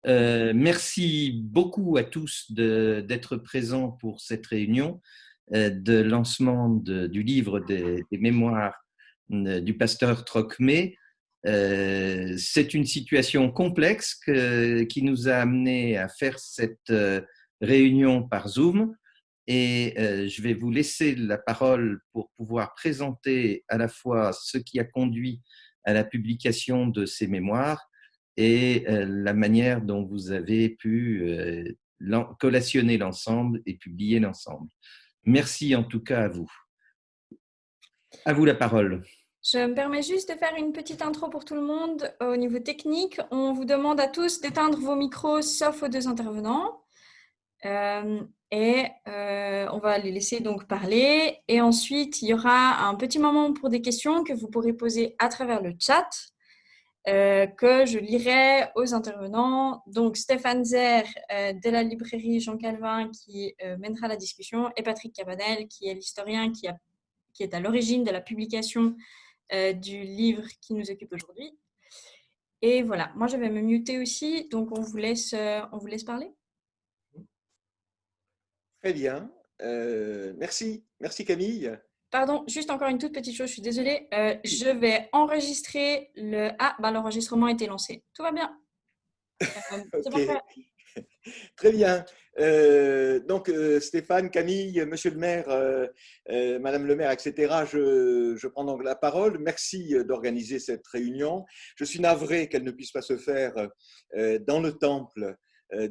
Merci beaucoup à tous d'être présents pour cette réunion de lancement du livre des mémoires du pasteur Trocmé. C'est une situation complexe qui nous a amené à faire cette réunion par Zoom et je vais vous laisser la parole pour pouvoir présenter à la fois ce qui a conduit à la publication de ces mémoires et la manière dont vous avez pu collationner l'ensemble et publier l'ensemble. Merci en tout cas à vous. À vous la parole. Je me permets juste de faire une petite intro pour tout le monde au niveau technique. On vous demande à tous d'éteindre vos micros sauf aux deux intervenants. On va les laisser donc parler. Et ensuite, il y aura un petit moment pour des questions que vous pourrez poser à travers le chat. Que je lirai aux intervenants. Donc, Stéphane Zer de la librairie Jean Calvin qui mènera la discussion et Patrick Cabanel qui est l'historien qui est à l'origine de la publication du livre qui nous occupe aujourd'hui. Et voilà, moi je vais me muter aussi, donc on vous laisse parler. Très bien, merci Camille. Pardon, juste encore une toute petite chose, je suis désolée. Je vais enregistrer le... Ah, l'enregistrement a été lancé. Tout va bien. C'est parfait. Très bien. Donc, Stéphane, Camille, Monsieur le maire, Madame le maire, etc., je prends donc la parole. Merci d'organiser cette réunion. Je suis navré qu'elle ne puisse pas se faire dans le temple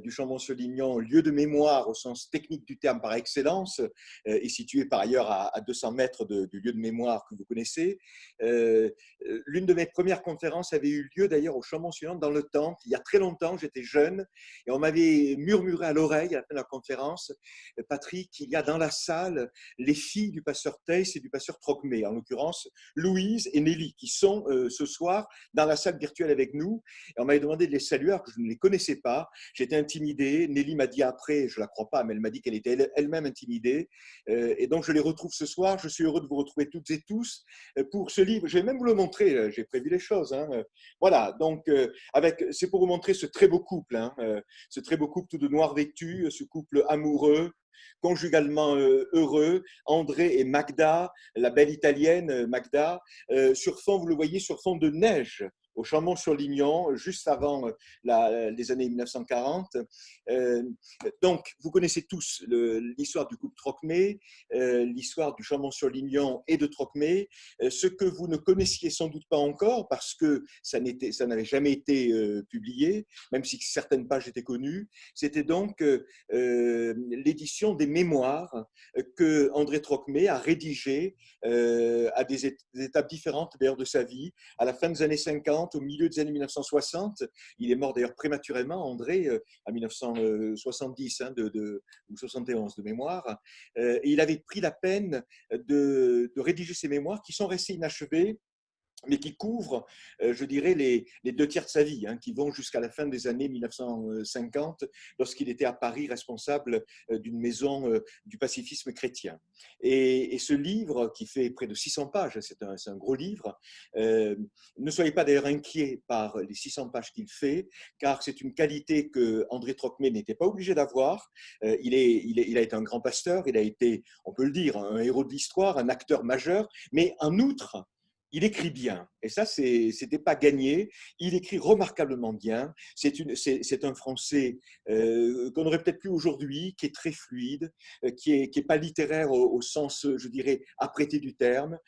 du Chambon-sur-Lignon, lieu de mémoire au sens technique du terme par excellence, et situé par ailleurs à 200 mètres du lieu de mémoire que vous connaissez. L'une de mes premières conférences avait eu lieu d'ailleurs au Chambon-sur-Lignon dans le temple, il y a très longtemps, j'étais jeune, et on m'avait murmuré à l'oreille à la fin de la conférence, Patrick, il y a dans la salle les filles du pasteur Theiss et du pasteur Trocmé, en l'occurrence Louise et Nelly, qui sont ce soir dans la salle virtuelle avec nous, et on m'avait demandé de les saluer alors que je ne les connaissais pas. J'étais intimidé. Nelly m'a dit après, je ne la crois pas, mais elle m'a dit qu'elle était elle-même intimidée. Et donc, je les retrouve ce soir. Je suis heureux de vous retrouver toutes et tous pour ce livre. Je vais même vous le montrer. J'ai prévu les choses. Hein. Voilà. Donc, c'est pour vous montrer ce très beau couple. Hein. Ce très beau couple tout de noir vêtu, ce couple amoureux, conjugalement heureux, André et Magda, la belle italienne Magda, sur fond, vous le voyez, sur fond de neige au Chambon-sur-Lignon, juste avant les années 1940. Donc, vous connaissez tous l'histoire du couple Trocmé, l'histoire du Chambon-sur-Lignon et de Trocmé. Ce que vous ne connaissiez sans doute pas encore, parce que ça n'avait jamais été publié, même si certaines pages étaient connues, c'était donc l'édition des mémoires que André Trocmé a rédigées à des étapes différentes d'ailleurs de sa vie, à la fin des années 50, au milieu des années 1960. Il est mort d'ailleurs prématurément, André, en 1970 ou 71 de mémoire. Et il avait pris la peine de rédiger ces mémoires qui sont restées inachevées, mais qui couvrent, je dirais, les deux tiers de sa vie, hein, qui vont jusqu'à la fin des années 1950, lorsqu'il était à Paris responsable d'une maison du pacifisme chrétien. Et ce livre, qui fait près de 600 pages, c'est un gros livre, ne soyez pas d'ailleurs inquiets par les 600 pages qu'il fait, car c'est une qualité que André Trocmé n'était pas obligé d'avoir. Il a été un grand pasteur, il a été, on peut le dire, un héros de l'histoire, un acteur majeur, mais en outre, il écrit bien, et ça, c'était pas gagné. Il écrit remarquablement bien. C'est un français qu'on n'aurait peut-être plus aujourd'hui, qui est très fluide, qui est pas littéraire au sens, je dirais, apprêté du terme.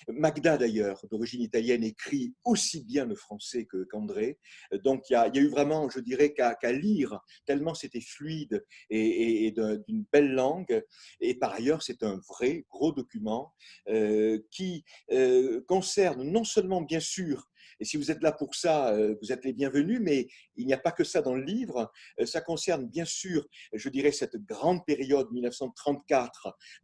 Magda, d'ailleurs, d'origine italienne, écrit aussi bien le français qu'André. Donc, il y a eu vraiment, je dirais, qu'à lire, tellement c'était fluide et d'une belle langue. Et par ailleurs, c'est un vrai gros document qui concerne non seulement, bien sûr, et si vous êtes là pour ça, vous êtes les bienvenus, mais il n'y a pas que ça dans le livre. Ça concerne, bien sûr, je dirais, cette grande période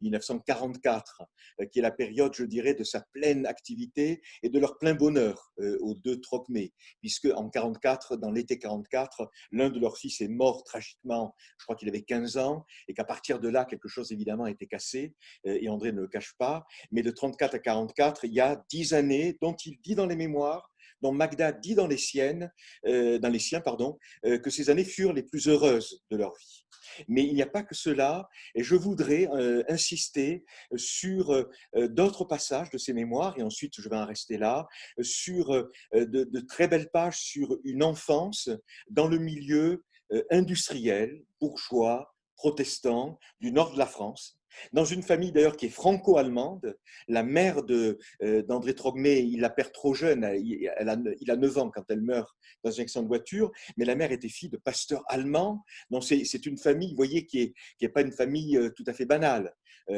1934-1944, qui est la période, je dirais, de sa pleine activité et de leur plein bonheur aux deux Trocmé, puisque en 44, dans l'été 44, l'un de leurs fils est mort tragiquement, je crois qu'il avait 15 ans, et qu'à partir de là, quelque chose évidemment a été cassé, et André ne le cache pas. Mais de 34 à 44, il y a 10 années dont il dit dans les mémoires, dont Magda dit dans les siens, que ces années furent les plus heureuses de leur vie. Mais il n'y a pas que cela, et je voudrais insister sur d'autres passages de ces mémoires, et ensuite je vais en rester là, sur de très belles pages sur une enfance dans le milieu industriel, bourgeois, protestant, du nord de la France, dans une famille d'ailleurs qui est franco-allemande. La mère d'André Trogmé, il la perd trop jeune, il a 9 ans quand elle meurt dans un accident de voiture, mais la mère était fille de pasteurs allemands. Donc c'est une famille, vous voyez, qui est pas une famille tout à fait banale,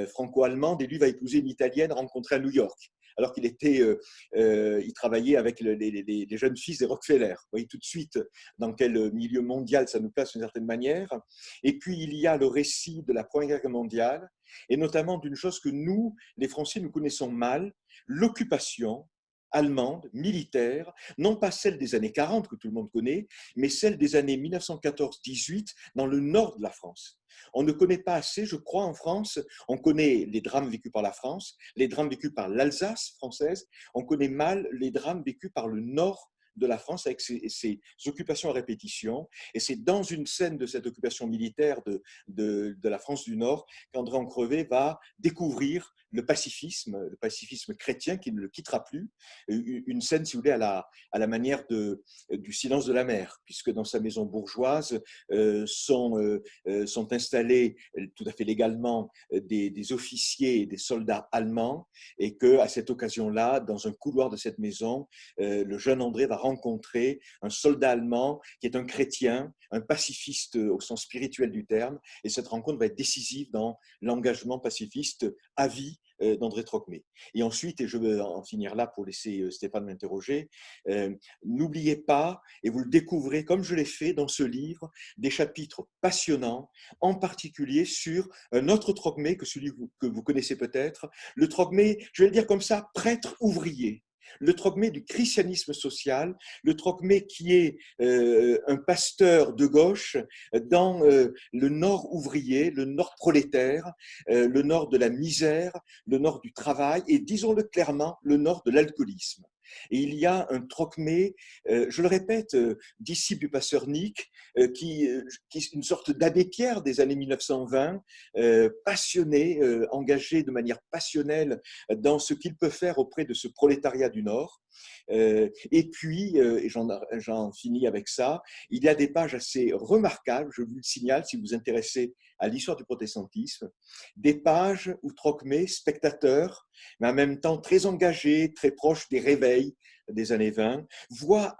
franco-allemande, et lui va épouser une Italienne rencontrée à New York, alors il travaillait avec les jeunes fils des Rockefeller. Vous voyez tout de suite dans quel milieu mondial ça nous place d'une certaine manière. Et puis, il y a le récit de la Première Guerre mondiale, et notamment d'une chose que nous, les Français, nous connaissons mal, l'occupation allemande, militaire, non pas celle des années 40 que tout le monde connaît, mais celle des années 1914-18 dans le nord de la France. On ne connaît pas assez, je crois, en France. On connaît les drames vécus par la France, les drames vécus par l'Alsace française. On connaît mal les drames vécus par le nord de la France avec ses occupations à répétition. Et c'est dans une scène de cette occupation militaire de la France du Nord qu'André Ancrevet va découvrir le pacifisme chrétien qui ne le quittera plus. Une scène, si vous voulez, à la manière du Silence de la mer, puisque dans sa maison bourgeoise sont installés tout à fait légalement des officiers et des soldats allemands, et qu'à cette occasion-là, dans un couloir de cette maison, le jeune André va rencontrer un soldat allemand qui est un chrétien, un pacifiste au sens spirituel du terme, et cette rencontre va être décisive dans l'engagement pacifiste à vie d'André Trocmé. Et ensuite, et je veux en finir là pour laisser Stéphane m'interroger, n'oubliez pas, et vous le découvrez comme je l'ai fait dans ce livre, des chapitres passionnants, en particulier sur un autre Trocmé que celui que vous connaissez peut-être, le Trocmé, je vais le dire comme ça, prêtre ouvrier. Le Trocmé du christianisme social, le Trocmé qui est un pasteur de gauche dans le nord ouvrier, le nord prolétaire, le nord de la misère, le nord du travail et, disons-le clairement, le nord de l'alcoolisme. Et il y a un Trocmé, je le répète, disciple du pasteur Nick, qui est une sorte d'abbé Pierre des années 1920, passionné, engagé de manière passionnelle dans ce qu'il peut faire auprès de ce prolétariat du Nord. Et puis, et j'en finis avec ça, il y a des pages assez remarquables, je vous le signale si vous vous intéressez à l'histoire du protestantisme, des pages où Trocmé, spectateur, mais en même temps très engagé, très proche des réveils des années 20, voit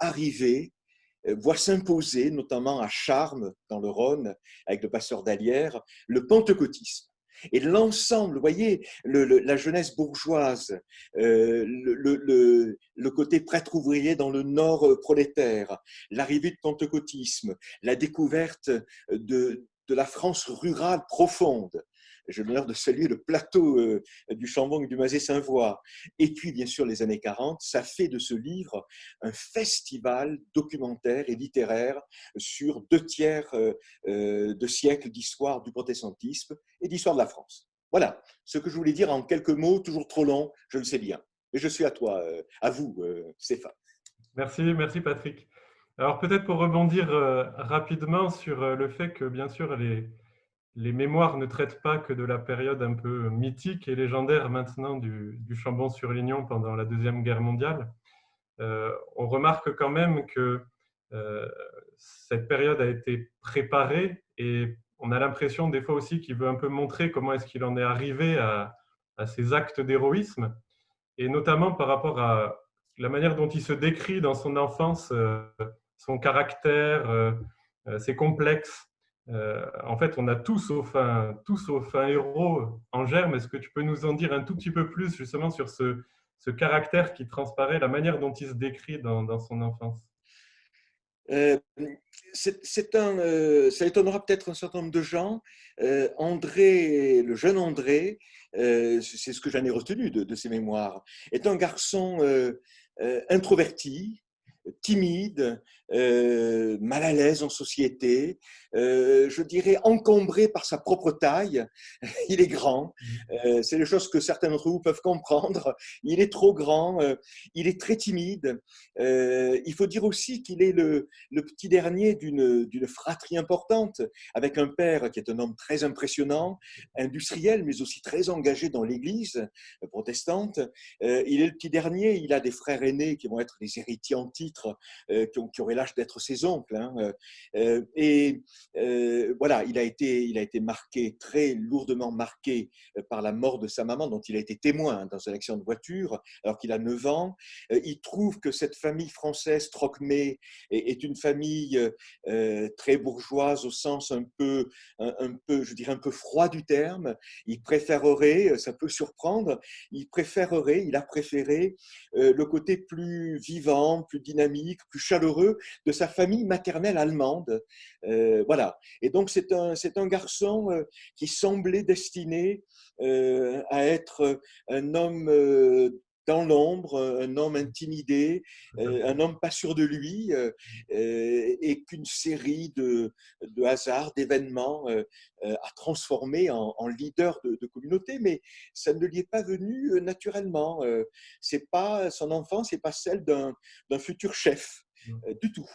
s'imposer, notamment à Charmes, dans le Rhône, avec le pasteur d'Alière, le pentecôtisme. Et l'ensemble, vous voyez, la jeunesse bourgeoise, le côté prêtre ouvrier dans le nord prolétaire, l'arrivée du pentecôtisme, la découverte de la France rurale profonde. J'ai l'honneur de saluer le plateau du Chambon et du Mazet-Saint-Voix. Et puis, bien sûr, les années 40, ça fait de ce livre un festival documentaire et littéraire sur 2/3 de siècles d'histoire du protestantisme et d'histoire de la France. Voilà ce que je voulais dire en quelques mots, toujours trop long, je le sais bien. Mais je suis à toi, à vous, Stéphane. Merci Patrick. Alors peut-être pour rebondir rapidement sur le fait que bien sûr les mémoires ne traitent pas que de la période un peu mythique et légendaire maintenant du Chambon-sur-Lignon pendant la Deuxième Guerre mondiale. On remarque quand même que cette période a été préparée et on a l'impression des fois aussi qu'il veut un peu montrer comment est-ce qu'il en est arrivé à ces actes d'héroïsme, et notamment par rapport à la manière dont il se décrit dans son enfance, son caractère, ses complexes. En fait, on a tout sauf un héros en germe. Est-ce que tu peux nous en dire un tout petit peu plus justement sur ce caractère qui transparaît, la manière dont il se décrit dans son enfance? Ça étonnera peut-être un certain nombre de gens. André, le jeune André, c'est ce que j'en ai retenu de ses mémoires, est un garçon introverti, timide, mal à l'aise en société, je dirais encombré par sa propre taille. Il est grand, c'est les choses que certains d'entre vous peuvent comprendre. Il est trop grand, il est très timide. Il faut dire aussi qu'il est le petit dernier d'une fratrie importante, avec un père qui est un homme très impressionnant, industriel, mais aussi très engagé dans l'Église protestante. Il est le petit dernier, il a des frères aînés qui vont être des héritiers en titre, qui auraient l'âge d'être ses oncles. Hein. Voilà, il a été marqué, très lourdement marqué par la mort de sa maman, dont il a été témoin dans un accident de voiture, alors qu'il a 9 ans. Il trouve que cette famille française, Trocmé, est une famille très bourgeoise au sens je dirais un peu froid du terme. Il préférerait, ça peut surprendre, il a préféré le côté plus vivant, plus dynamique, plus chaleureux de sa famille maternelle allemande. Voilà. Et donc, c'est un garçon qui semblait destiné à être un homme dans l'ombre, un homme intimidé, un homme pas sûr de lui, et qu'une série de hasards, d'événements a transformé en leader de communauté, mais ça ne lui est pas venu naturellement. Son enfance n'est pas celle d'un futur chef, du tout.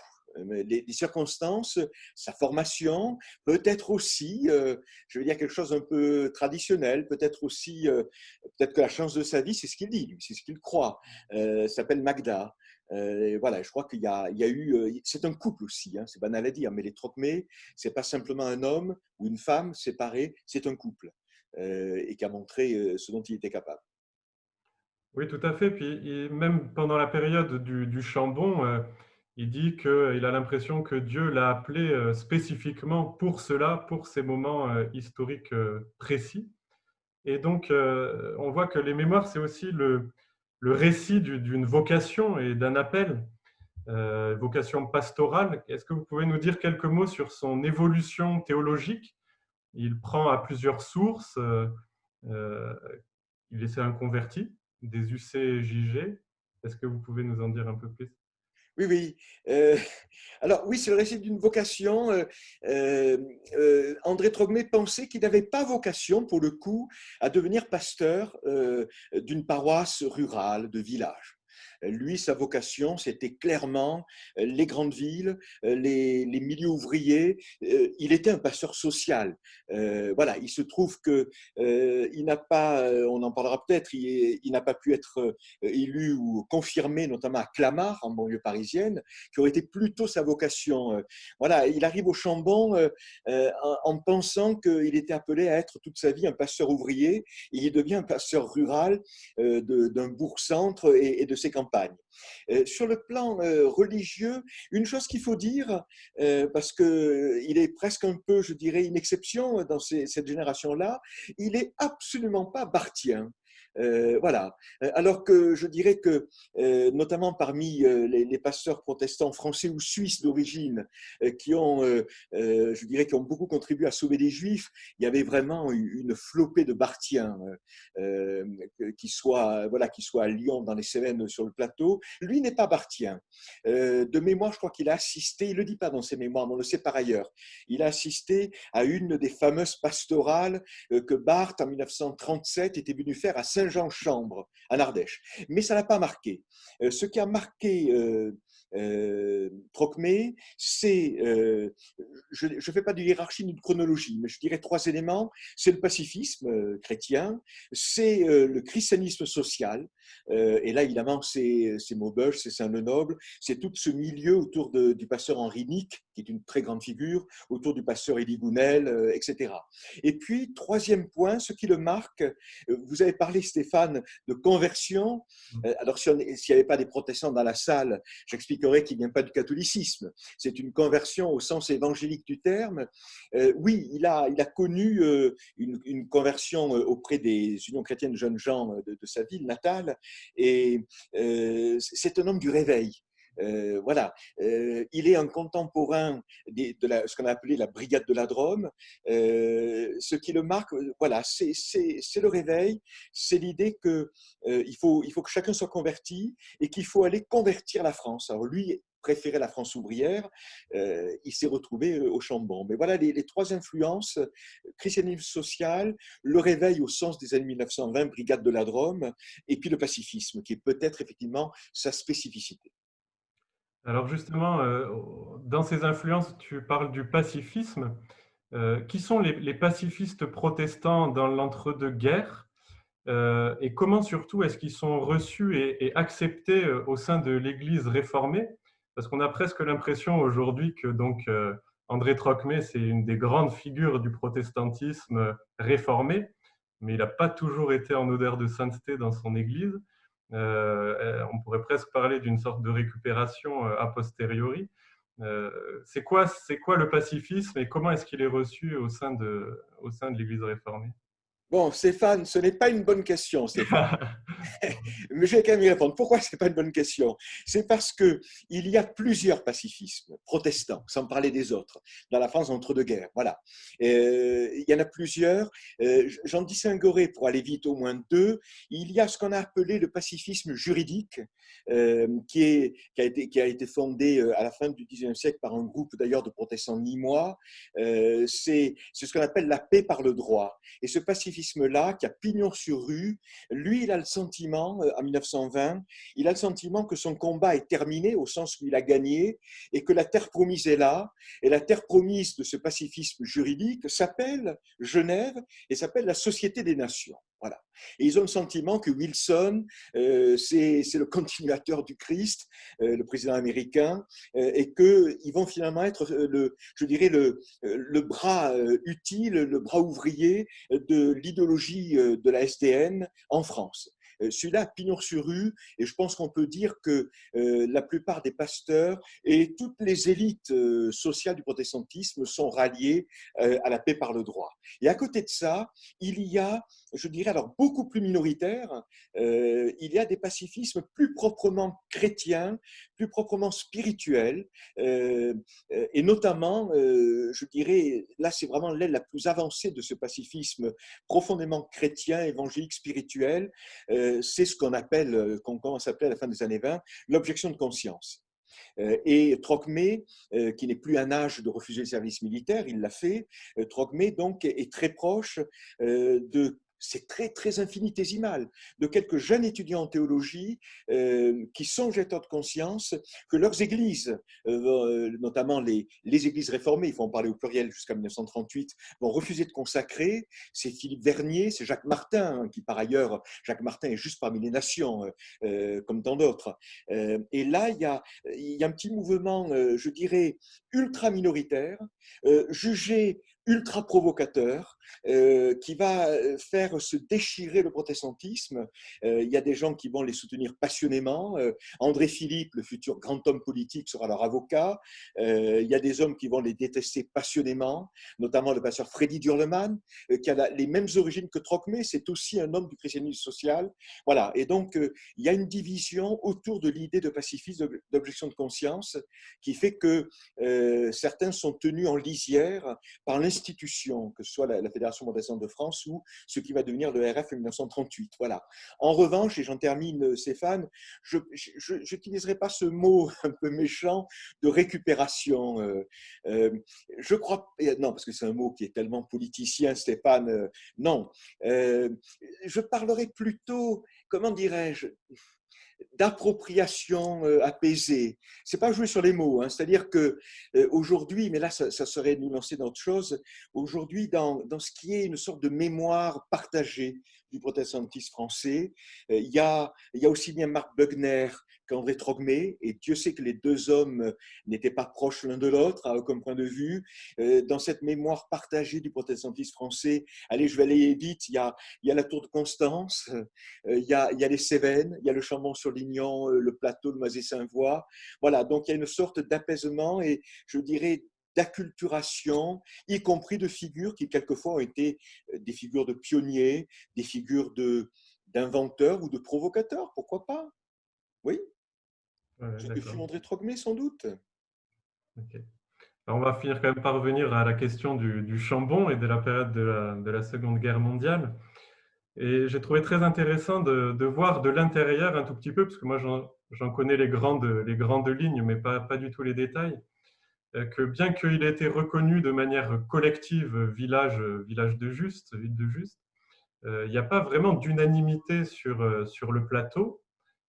Les circonstances, sa formation, peut-être aussi, je veux dire quelque chose un peu traditionnel, peut-être aussi, peut-être que la chance de sa vie, c'est ce qu'il dit, lui, c'est ce qu'il croit, s'appelle Magda. Voilà, je crois qu'il y a eu, c'est un couple aussi, hein, c'est banal à dire, mais les Trocmé, c'est pas simplement un homme ou une femme séparés, c'est un couple, et qui a montré ce dont il était capable. Oui, tout à fait. Puis même pendant la période du Chambon, il dit qu'il a l'impression que Dieu l'a appelé spécifiquement pour cela, pour ces moments historiques précis. Et donc, on voit que les mémoires, c'est aussi le récit d'une vocation et d'un appel, vocation pastorale. Est-ce que vous pouvez nous dire quelques mots sur son évolution théologique? Il prend à plusieurs sources. Euh, il est un converti des UCJG. Est-ce que vous pouvez nous en dire un peu plus? Oui, oui. Alors oui, c'est le récit d'une vocation. André Trogmé pensait qu'il n'avait pas vocation, pour le coup, à devenir pasteur d'une paroisse rurale, de village. Lui, sa vocation, c'était clairement les grandes villes, les milieux ouvriers. Il était un pasteur social. Voilà, il se trouve que il n'a pas, on en parlera peut-être, il n'a pas pu être élu ou confirmé, notamment à Clamart, en banlieue parisienne, qui aurait été plutôt sa vocation. Voilà, il arrive au Chambon en pensant qu'il était appelé à être toute sa vie un pasteur ouvrier, et il devient un pasteur rural d'un bourg-centre et de ses campagnes. Sur le plan religieux, une chose qu'il faut dire, parce qu'il est presque un peu, je dirais, une exception dans cette génération-là, il n'est absolument pas barthien. Voilà. Alors que je dirais que, notamment parmi les pasteurs protestants français ou suisses d'origine, qui ont, je dirais, qui ont beaucoup contribué à sauver les Juifs, il y avait vraiment une flopée de barthiens, qui soit à Lyon, dans les Cévennes, sur le plateau. Lui n'est pas barthien. De mémoire, je crois qu'il a assisté, il ne le dit pas dans ses mémoires, mais on le sait par ailleurs, il a assisté à une des fameuses pastorales que Barth, en 1937, était venu faire à Saint-Jean-Chambre, en Ardèche. Mais ça n'a pas marqué. Ce qui a marqué Trocmé, c'est, je ne fais pas de hiérarchie ni de chronologie, mais je dirais 3 éléments. C'est le pacifisme chrétien, c'est le christianisme social, et là évidemment c'est Maubeuge, c'est Saint-Lenoble, c'est tout ce milieu autour du pasteur Henri Nick, qui est une très grande figure, autour du pasteur Élie Gounel, etc. Et puis, 3e point, ce qui le marque, vous avez parlé, Stéphane, de conversion. Alors, s'il n'y avait pas des protestants dans la salle, j'expliquerais qu'il ne vient pas du catholicisme. C'est une conversion au sens évangélique du terme. Oui, il a connu une conversion auprès des unions chrétiennes jeunes gens de sa ville natale, et c'est un homme du réveil. Voilà. Il est un contemporain ce qu'on a appelé la brigade de la Drôme. Ce qui le marque, voilà, c'est le réveil, c'est l'idée que il faut que chacun soit converti et qu'il faut aller convertir la France. Alors lui préférait la France ouvrière, il s'est retrouvé au Chambon. Mais voilà les trois influences, christianisme social, le réveil au sens des années 1920, brigade de la Drôme, et puis le pacifisme, qui est peut-être effectivement sa spécificité. Alors justement, dans ces influences, tu parles du pacifisme. Qui sont les pacifistes protestants dans l'entre-deux-guerres et comment surtout est-ce qu'ils sont reçus et acceptés au sein de l'Église réformée? Parce qu'on a presque l'impression aujourd'hui que donc, André Trocmé, c'est une des grandes figures du protestantisme réformé, mais il n'a pas toujours été en odeur de sainteté dans son Église. On pourrait presque parler d'une sorte de récupération a posteriori. C'est quoi le pacifisme et comment est-ce qu'il est reçu au sein de l'Église réformée? Bon, Stéphane, ce n'est pas une bonne question, Stéphane. Mais je vais quand même y répondre. Pourquoi ce n'est pas une bonne question? C'est parce qu'il y a plusieurs pacifismes protestants, sans parler des autres, dans la France entre-deux-guerres. Voilà. Il y en a plusieurs. J'en distinguerai, pour aller vite, au moins deux. Il y a ce qu'on a appelé le pacifisme juridique, qui a été fondé à la fin du XIXe siècle par un groupe d'ailleurs de protestants nîmois. C'est ce qu'on appelle la paix par le droit. Et ce pacifisme-là, qui a pignon sur rue, lui, il a le sentiment, en 1920, il a le sentiment que son combat est terminé au sens où il a gagné et que la terre promise est là. Et la terre promise de ce pacifisme juridique s'appelle Genève et s'appelle la Société des Nations. Voilà. Et ils ont le sentiment que Wilson, c'est le continuateur du Christ, le président américain, et qu'ils vont finalement être, je dirais, le bras utile, le bras ouvrier de l'idéologie de la SDN en France. Celui-là, pignon sur rue, et je pense qu'on peut dire que la plupart des pasteurs et toutes les élites sociales du protestantisme sont ralliés à la paix par le droit. Et à côté de ça, il y a, je dirais alors beaucoup plus minoritaire, il y a des pacifismes plus proprement chrétiens, plus proprement spirituels, et notamment, je dirais, là c'est vraiment l'aile la plus avancée de ce pacifisme profondément chrétien, évangélique, spirituel, c'est ce qu'on commence à appeler à la fin des années 20, l'objection de conscience. Et Trocmé, qui n'est plus un âge de refuser le service militaire, il l'a fait. Trocmé, donc, est très proche c'est très, très infinitésimal, de quelques jeunes étudiants en théologie qui sont jeteurs de conscience que leurs églises, notamment les églises réformées, il faut en parler au pluriel jusqu'à 1938, vont refuser de consacrer. C'est Philippe Vernier, c'est Jacques Martin, qui par ailleurs, Jacques Martin est juste parmi les nations, comme tant d'autres. Et là, il y a un petit mouvement, je dirais, ultra minoritaire, jugé ultra provocateur, qui va faire se déchirer le protestantisme. Il y a des gens qui vont les soutenir passionnément. André Philippe, le futur grand homme politique, sera leur avocat. Il y a des hommes qui vont les détester passionnément, notamment le pasteur Freddy Durleman, qui a les mêmes origines que Trocmé, c'est aussi un homme du christianisme social. Voilà. Et donc, il y a une division autour de l'idée de pacifisme, d'objection de conscience, qui fait que certains sont tenus en lisière par l'institution, que ce soit la Fédération protestante de France ou ce qui va devenir le RF en 1938. Voilà. En revanche, et j'en termine, Stéphane, je n'utiliserai pas ce mot un peu méchant de récupération. Je crois, non, parce que c'est un mot qui est tellement politicien, Stéphane, non. Je parlerai plutôt, comment dirais-je, d'appropriation apaisée. C'est pas jouer sur les mots, hein. C'est-à-dire que aujourd'hui, mais là ça serait nous lancer dans autre chose, aujourd'hui dans ce qui est une sorte de mémoire partagée du protestantisme français, il y a aussi bien Marc Bugner qu'André Trocmé, et Dieu sait que les deux hommes n'étaient pas proches l'un de l'autre à aucun point de vue. Dans cette mémoire partagée du protestantisme français, allez, je vais aller vite, il y a la Tour de Constance, il y a les Cévennes, il y a le Chambon-sur-Lignon, le plateau de Mazet-Saint-Voix. Voilà, donc il y a une sorte d'apaisement et je dirais d'acculturation, y compris de figures qui quelquefois ont été des figures de pionniers, des figures d'inventeurs ou de provocateurs, pourquoi pas? Oui. Ouais, Ce que d'accord. fut André Trocmé, sans doute. Ok. Alors, on va finir quand même par revenir à la question du Chambon et de la période de la Seconde Guerre mondiale. Et j'ai trouvé très intéressant de voir de l'intérieur un tout petit peu, parce que moi j'en connais les grandes lignes, mais pas du tout les détails, que bien qu'il ait été reconnu de manière collective village de Juste, ville de Juste, il n'y a pas vraiment d'unanimité sur le plateau.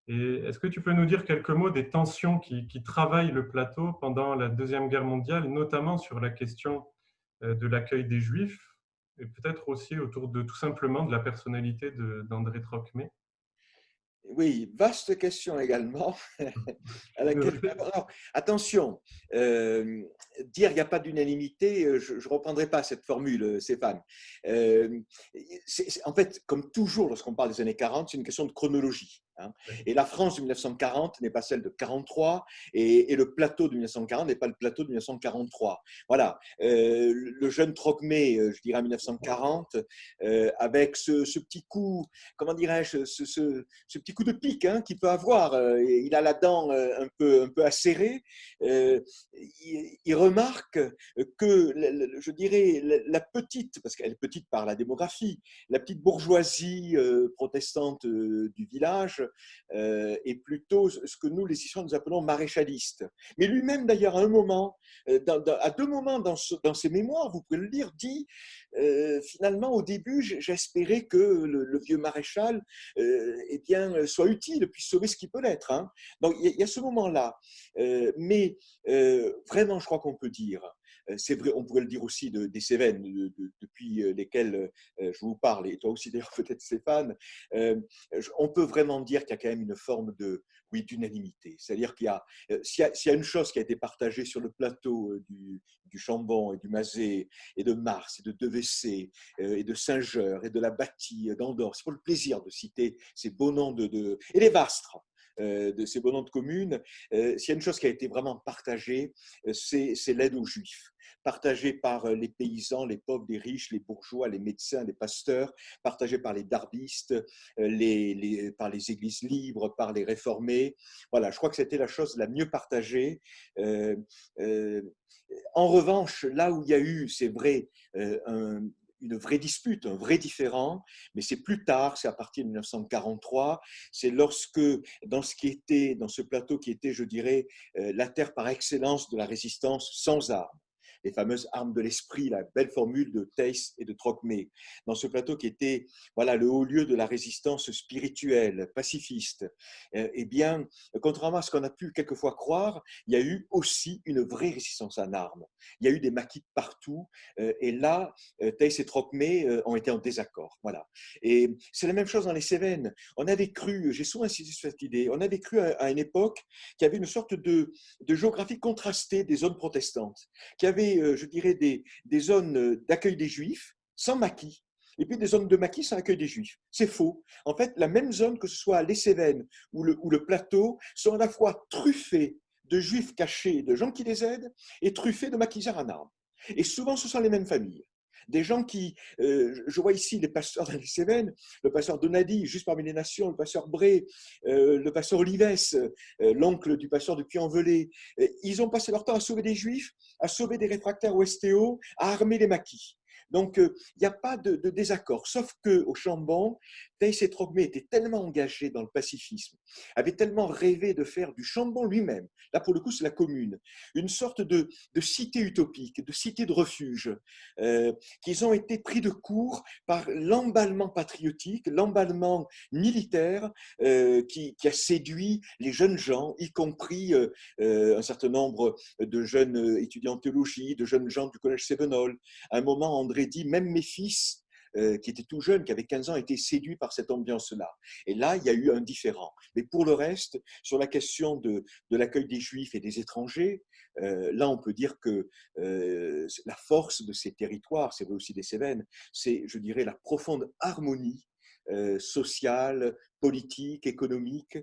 Et est-ce que tu peux nous dire quelques mots des tensions qui travaillent le plateau pendant la Deuxième Guerre mondiale, notamment sur la question de l'accueil des Juifs, et peut-être aussi autour de tout simplement de la personnalité d'André Trocmé? Oui, vaste question également, à laquelle… Alors, attention, dire il n'y a pas d'unanimité, je ne reprendrai pas cette formule, Stéphane. En fait, comme toujours lorsqu'on parle des années 40, c'est une question de chronologie. Hein. Et la France de 1940 n'est pas celle de 43, et le plateau de 1940 n'est pas le plateau de 1943. Voilà, le jeune Trocmé, je dirais en 1940, avec ce petit coup, comment dirais-je, ce petit coup de pique hein, qu'il peut avoir. Il a la dent un peu acérée. Il remarque que, je dirais, la petite, parce qu'elle est petite par la démographie, la petite bourgeoisie protestante du village est plutôt ce que nous, les historiens, nous appelons maréchaliste. Mais lui-même, d'ailleurs, à un moment, à deux moments dans ses mémoires, vous pouvez le lire, dit finalement, au début, j'espérais que le vieux maréchal eh bien, soit utile, puisse sauver ce qui peut l'être. Hein. Donc, il y a ce moment-là. Mais vraiment, je crois qu'on peut dire, c'est vrai, on pourrait le dire aussi des Cévennes, depuis lesquelles je vous parle, et toi aussi d'ailleurs peut-être Stéphane, on peut vraiment dire qu'il y a quand même une forme oui, d'unanimité. C'est-à-dire qu'il y a, s'il y a une chose qui a été partagée sur le plateau du Chambon et du Mazet et de Mars et de Devessé et de Saint-Geur et de la Bâtie d'Andorre, c'est pour le plaisir de citer ces beaux noms et les Vastres. De ces beaux noms de communes, s'il y a une chose qui a été vraiment partagée, c'est l'aide aux Juifs, partagée par les paysans, les pauvres, les riches, les bourgeois, les médecins, les pasteurs, partagée par les darbistes, par les églises libres, par les réformés. Voilà, je crois que c'était la chose la mieux partagée. Euh, euh, en revanche, là où il y a eu, c'est vrai, une vraie dispute, un vrai différend, mais c'est plus tard, c'est à partir de 1943, c'est lorsque, dans ce plateau qui était, je dirais, la terre par excellence de la résistance sans armes, les fameuses armes de l'esprit, la belle formule de Theiss et de Trocmé, dans ce plateau qui était voilà, le haut lieu de la résistance spirituelle, pacifiste, eh bien, contrairement à ce qu'on a pu quelquefois croire, il y a eu aussi une vraie résistance en armes. Il y a eu des maquis partout, et là, Theiss et Trocmé ont été en désaccord. Voilà. Et c'est la même chose dans les Cévennes. On avait cru, j'ai souvent insisté sur cette idée, on avait cru à une époque qu'il y avait une sorte de géographie contrastée des zones protestantes, qu'il y avait, je dirais, des zones d'accueil des Juifs sans maquis, et puis des zones de maquis sans accueil des Juifs. C'est faux. En fait, la même zone, que ce soit les Cévennes ou le plateau, sont à la fois truffées de Juifs cachés, de gens qui les aident, et truffées de maquisards en armes. Et souvent, ce sont les mêmes familles. Des gens qui, je vois ici les pasteurs dans les Cévennes, le pasteur Donadi, juste parmi les nations, le pasteur Bré, le pasteur Olives, l'oncle du pasteur de Puy-en-Velay, ils ont passé leur temps à sauver des Juifs, à sauver des réfractaires au STO, à armer les maquis. Donc, il n'y a pas de désaccord, sauf qu'au Chambon, Theiss et Trocmé étaient tellement engagés dans le pacifisme, avaient tellement rêvé de faire du Chambon lui-même, là pour le coup c'est la commune, une sorte de cité utopique, de cité de refuge, qu'ils ont été pris de court par l'emballement patriotique, l'emballement militaire qui a séduit les jeunes gens, y compris un certain nombre de jeunes étudiants en théologie, de jeunes gens du collège Sévenol. À un moment, André dit, même mes fils, qui étaient tout jeunes, qui avaient 15 ans, étaient séduits par cette ambiance-là. Et là, il y a eu un différend. Mais pour le reste, sur la question de l'accueil des Juifs et des étrangers, là, on peut dire que la force de ces territoires, c'est vrai aussi des Cévennes, c'est, je dirais, la profonde harmonie sociale, politique, économique,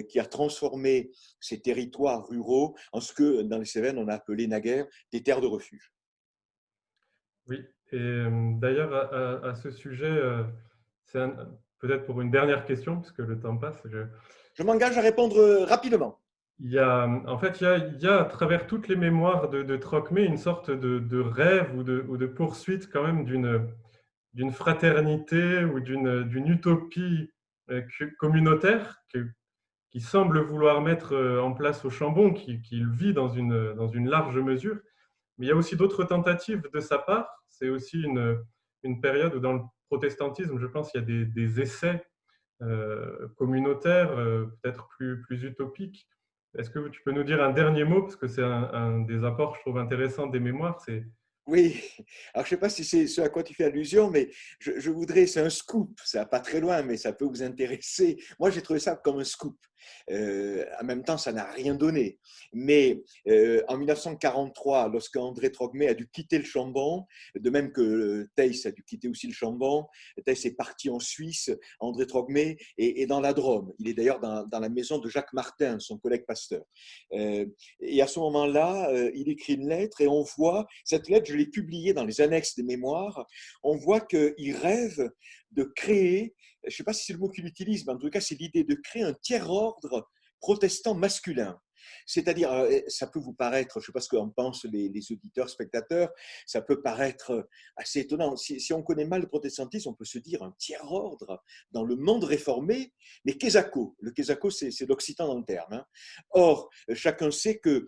qui a transformé ces territoires ruraux en ce que, dans les Cévennes, on a appelé naguère des terres de refuge. Oui, et d'ailleurs, à ce sujet, c'est peut-être pour une dernière question, puisque le temps passe. Je m'engage à répondre rapidement. il y a à travers toutes les mémoires de Trocmé une sorte de rêve ou de poursuite quand même d'une fraternité ou d'une utopie communautaire qui semble vouloir mettre en place au Chambon, qu'il vit dans une large mesure. Mais il y a aussi d'autres tentatives de sa part. C'est aussi une période où dans le protestantisme, je pense, il y a des essais communautaires, peut-être plus utopiques. Est-ce que tu peux nous dire un dernier mot, parce que c'est un des apports, je trouve, intéressants des mémoires, c'est Oui, alors je ne sais pas si c'est ce à quoi tu fais allusion, mais je voudrais, c'est un scoop, ça va pas très loin, mais ça peut vous intéresser. Moi, j'ai trouvé ça comme un scoop. En même temps, ça n'a rien donné. Mais en 1943, lorsque André Trocmé a dû quitter le Chambon, de même que Theiss a dû quitter aussi le Chambon, Theiss est parti en Suisse, André Trocmé est dans la Drôme. Il est d'ailleurs dans la maison de Jacques Martin, son collègue pasteur. Et à ce moment-là, il écrit une lettre et on voit, cette lettre, je l'ai publiée dans les annexes des mémoires, on voit qu'il rêve de créer, je ne sais pas si c'est le mot qu'il utilise, mais en tout cas, c'est l'idée de créer un tiers-ordre protestant masculin. C'est-à-dire, ça peut vous paraître, je ne sais pas ce qu'en pensent les auditeurs, spectateurs, ça peut paraître assez étonnant. Si on connaît mal le protestantisme, on peut se dire un tiers-ordre dans le monde réformé, mais Quesaco. Le Quesaco, c'est l'occitan dans le terme. Hein. Or, chacun sait que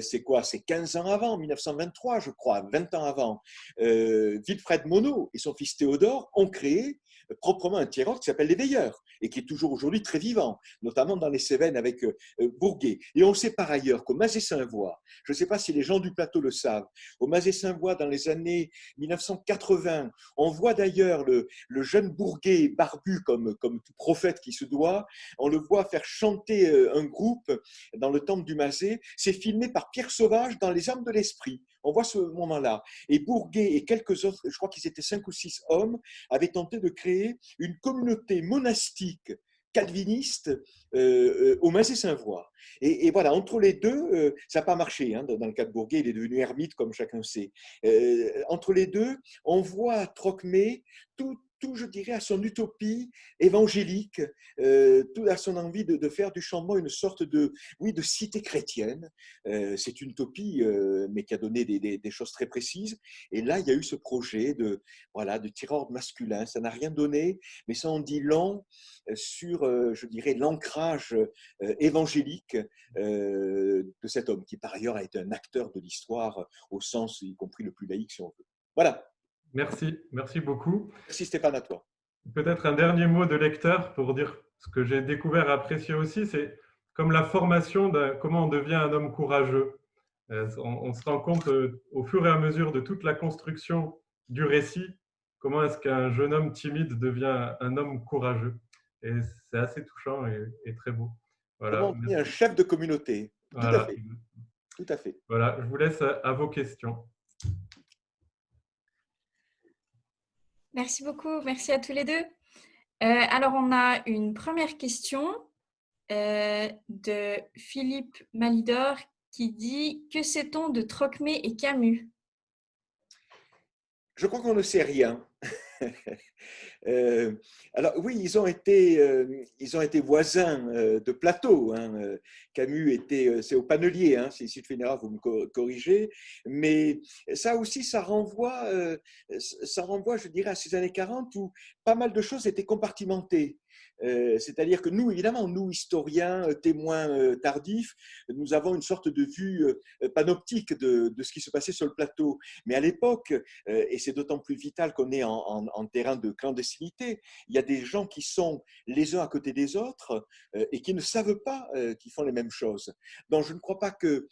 c'est quoi? C'est 15 ans avant, 1923, je crois, 20 ans avant. Wilfred Monod et son fils Théodore ont créé proprement un tiers-ordre qui s'appelle les Veilleurs et qui est toujours aujourd'hui très vivant, notamment dans les Cévennes avec Bourguet. Et on sait par ailleurs qu'au Mazet-Saint-Voix, je ne sais pas si les gens du plateau le savent, au Mazet-Saint-Voix dans les années 1980, on voit d'ailleurs le jeune Bourguet barbu comme tout prophète qui se doit, on le voit faire chanter un groupe dans le temple du Mazet. C'est filmé par Pierre Sauvage dans Les Armes de l'Esprit. On voit ce moment-là. Et Bourguet et quelques autres, je crois qu'ils étaient 5 ou 6 hommes, avaient tenté de créer une communauté monastique calviniste au Mazet-Saint-Voix. Et voilà, entre les deux, ça n'a pas marché. Hein, dans le cas de Bourguet, il est devenu ermite, comme chacun sait. Entre les deux, on voit Trocmé tout, je dirais, à son utopie évangélique, tout à son envie de faire du Chambon une sorte de cité chrétienne. C'est une utopie, mais qui a donné des choses très précises. Et là, il y a eu ce projet de tiers-ordre masculin. Ça n'a rien donné, mais ça en dit long sur, je dirais, l'ancrage évangélique de cet homme, qui par ailleurs a été un acteur de l'histoire au sens, y compris le plus laïque, si on veut. Voilà. merci beaucoup. Merci Stéphane, à toi. Peut-être un dernier mot de lecteur pour dire ce que j'ai découvert et apprécié aussi, c'est comme la formation comment on devient un homme courageux. On se rend compte au fur et à mesure de toute la construction du récit, comment est-ce qu'un jeune homme timide devient un homme courageux. Et c'est assez touchant et très beau. Voilà. Comment on devient un chef de communauté. Voilà. Tout à fait. Tout à fait. Voilà, je vous laisse à vos questions. Merci beaucoup, merci à tous les deux. Alors, on a une première question de Philippe Malidor qui dit « Que sait-on de Trocmé et Camus ?» Je crois qu'on ne sait rien. Alors oui, ils ont été voisins de plateau. Hein. Camus c'est au Panelier, hein, si tu fais une erreur, vous me corrigez. Mais ça aussi, ça renvoie, je dirais, à ces années 40 où pas mal de choses étaient compartimentées. C'est-à-dire que nous, évidemment, nous, historiens, témoins tardifs, nous avons une sorte de vue panoptique de ce qui se passait sur le plateau. Mais à l'époque, et c'est d'autant plus vital qu'on est en terrain de clandestinité, il y a des gens qui sont les uns à côté des autres et qui ne savent pas qu'ils font les mêmes choses. Donc, je ne crois pas que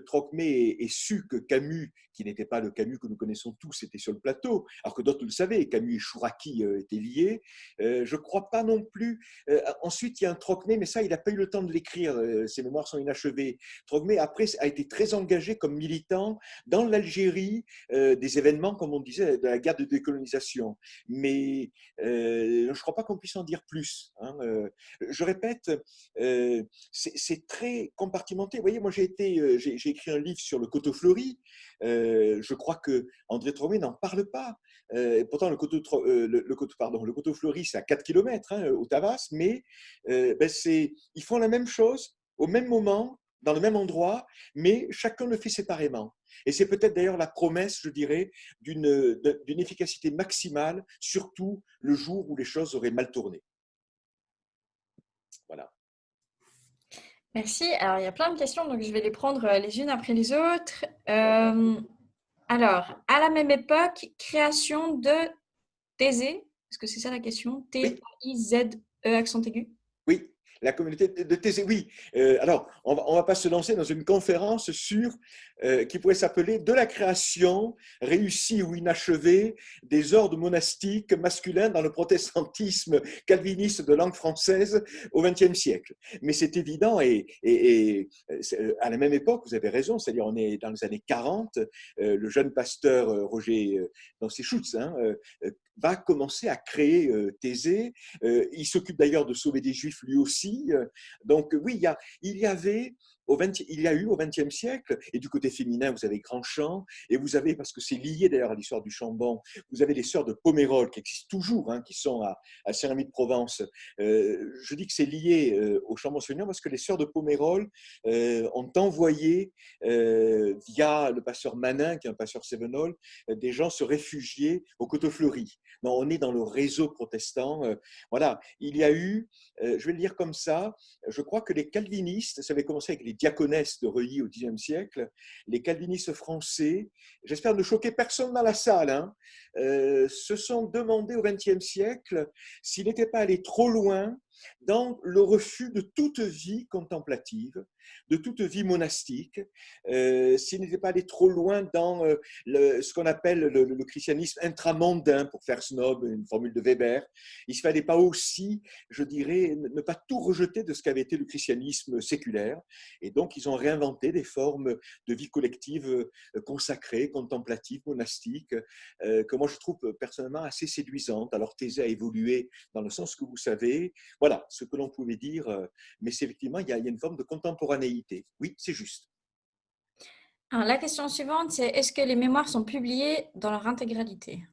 Trocmé ait su que Camus, qui n'était pas le Camus que nous connaissons tous, était sur le plateau, alors que d'autres le savaient. Camus et Chouraki étaient liés. Je ne crois pas non plus. Ensuite, il y a un Trocmé, mais ça, il n'a pas eu le temps de l'écrire. Ses mémoires sont inachevées. Trocmé, après, a été très engagé comme militant dans l'Algérie des événements, comme on disait, de la guerre de décolonisation. Mais je ne crois pas qu'on puisse en dire plus. Hein. Je répète, c'est très compartimenté. Vous voyez, moi, j'ai écrit un livre sur le coteau fleuri. Je crois que André Trocmé n'en parle pas. Pourtant, le coteau fleuri, c'est à 4 km au Tavas, mais ils font la même chose au même moment, dans le même endroit, mais chacun le fait séparément. Et c'est peut-être d'ailleurs la promesse, je dirais, d'une efficacité maximale, surtout le jour où les choses auraient mal tourné. Voilà. Merci. Alors, il y a plein de questions, donc je vais les prendre les unes après les autres. Alors, à la même époque, création de Thésée. Est-ce que c'est ça la question? Oui. T-I-Z-E accent aigu. Oui, la communauté de Thésée, oui. Alors, on va pas se lancer dans une conférence sur qui pourrait s'appeler De la création réussie ou inachevée des ordres monastiques masculins dans le protestantisme calviniste de langue française au XXe siècle. Mais c'est évident et à la même époque, vous avez raison, c'est-à-dire on est dans les années 40, le jeune pasteur Roger dans ses Schutz, va commencer à créer Thésée. Il s'occupe d'ailleurs de sauver des Juifs lui aussi. Donc oui, il y a eu au XXe siècle, et du côté féminin, vous avez Grandchamp, et vous avez, parce que c'est lié d'ailleurs à l'histoire du Chambon, vous avez les sœurs de Pomerol qui existent toujours, qui sont à Saint-Rémy-de-Provence. Je dis que c'est lié au Chambon-Sauvignon parce que les sœurs de Pomerol ont envoyé, via le pasteur Manin, qui est un pasteur cévenol, des gens se réfugier au Coteau-Fleury. Non, on est dans le réseau protestant. Voilà, il y a eu, je vais le dire comme ça, je crois que les calvinistes, ça avait commencé avec les diaconesses de Reuilly au Xe siècle, les calvinistes français, j'espère ne choquer personne dans la salle, se sont demandé au XXe siècle s'ils n'étaient pas allés trop loin dans le refus de toute vie contemplative, de toute vie monastique, s'ils n'étaient pas allés trop loin dans ce qu'on appelle le christianisme intramondain, pour faire snob, une formule de Weber. Il ne fallait pas aussi, je dirais, ne pas tout rejeter de ce qu'avait été le christianisme séculaire. Et donc, ils ont réinventé des formes de vie collective consacrées, contemplatives, monastiques, que moi je trouve personnellement assez séduisantes. Alors, Thésée a évolué dans le sens que vous savez. Voilà ce que l'on pouvait dire, mais c'est effectivement, il y a une forme de contemporanéité. Oui, c'est juste. Alors, la question suivante, c'est est-ce que les mémoires sont publiées dans leur intégralité?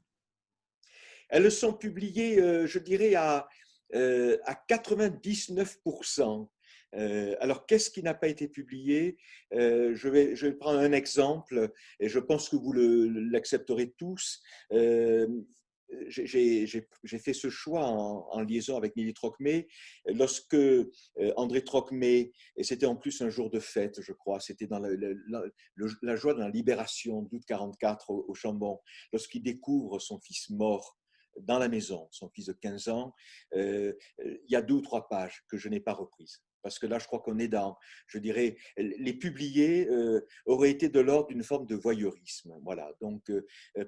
Elles sont publiées, je dirais, à 99%. Alors, qu'est-ce qui n'a pas été publié? Je vais prendre un exemple et je pense que vous l'accepterez tous. J'ai fait ce choix en liaison avec Nelly Trocmé. Lorsque André Trocmé, et c'était en plus un jour de fête, je crois, c'était dans la joie de la libération d'août 44 au Chambon, lorsqu'il découvre son fils mort dans la maison, son fils de 15 ans, il y a 2 ou 3 pages que je n'ai pas reprises. Parce que là, je crois qu'on est dans, je dirais, les publier aurait été de l'ordre d'une forme de voyeurisme. Voilà. Donc,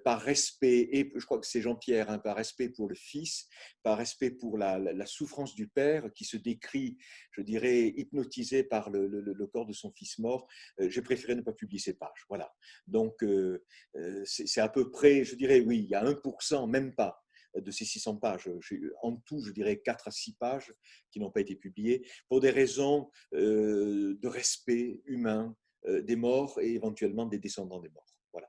par respect, et je crois que c'est Jean-Pierre, par respect pour le fils, par respect pour la souffrance du père qui se décrit, je dirais, hypnotisé par le corps de son fils mort, j'ai préféré ne pas publier ces pages. Voilà. Donc, c'est à peu près, je dirais, oui, il y a 1%, même pas, de ces 600 pages. En tout, je dirais 4 à 6 pages qui n'ont pas été publiées pour des raisons de respect humain des morts et éventuellement des descendants des morts. Voilà.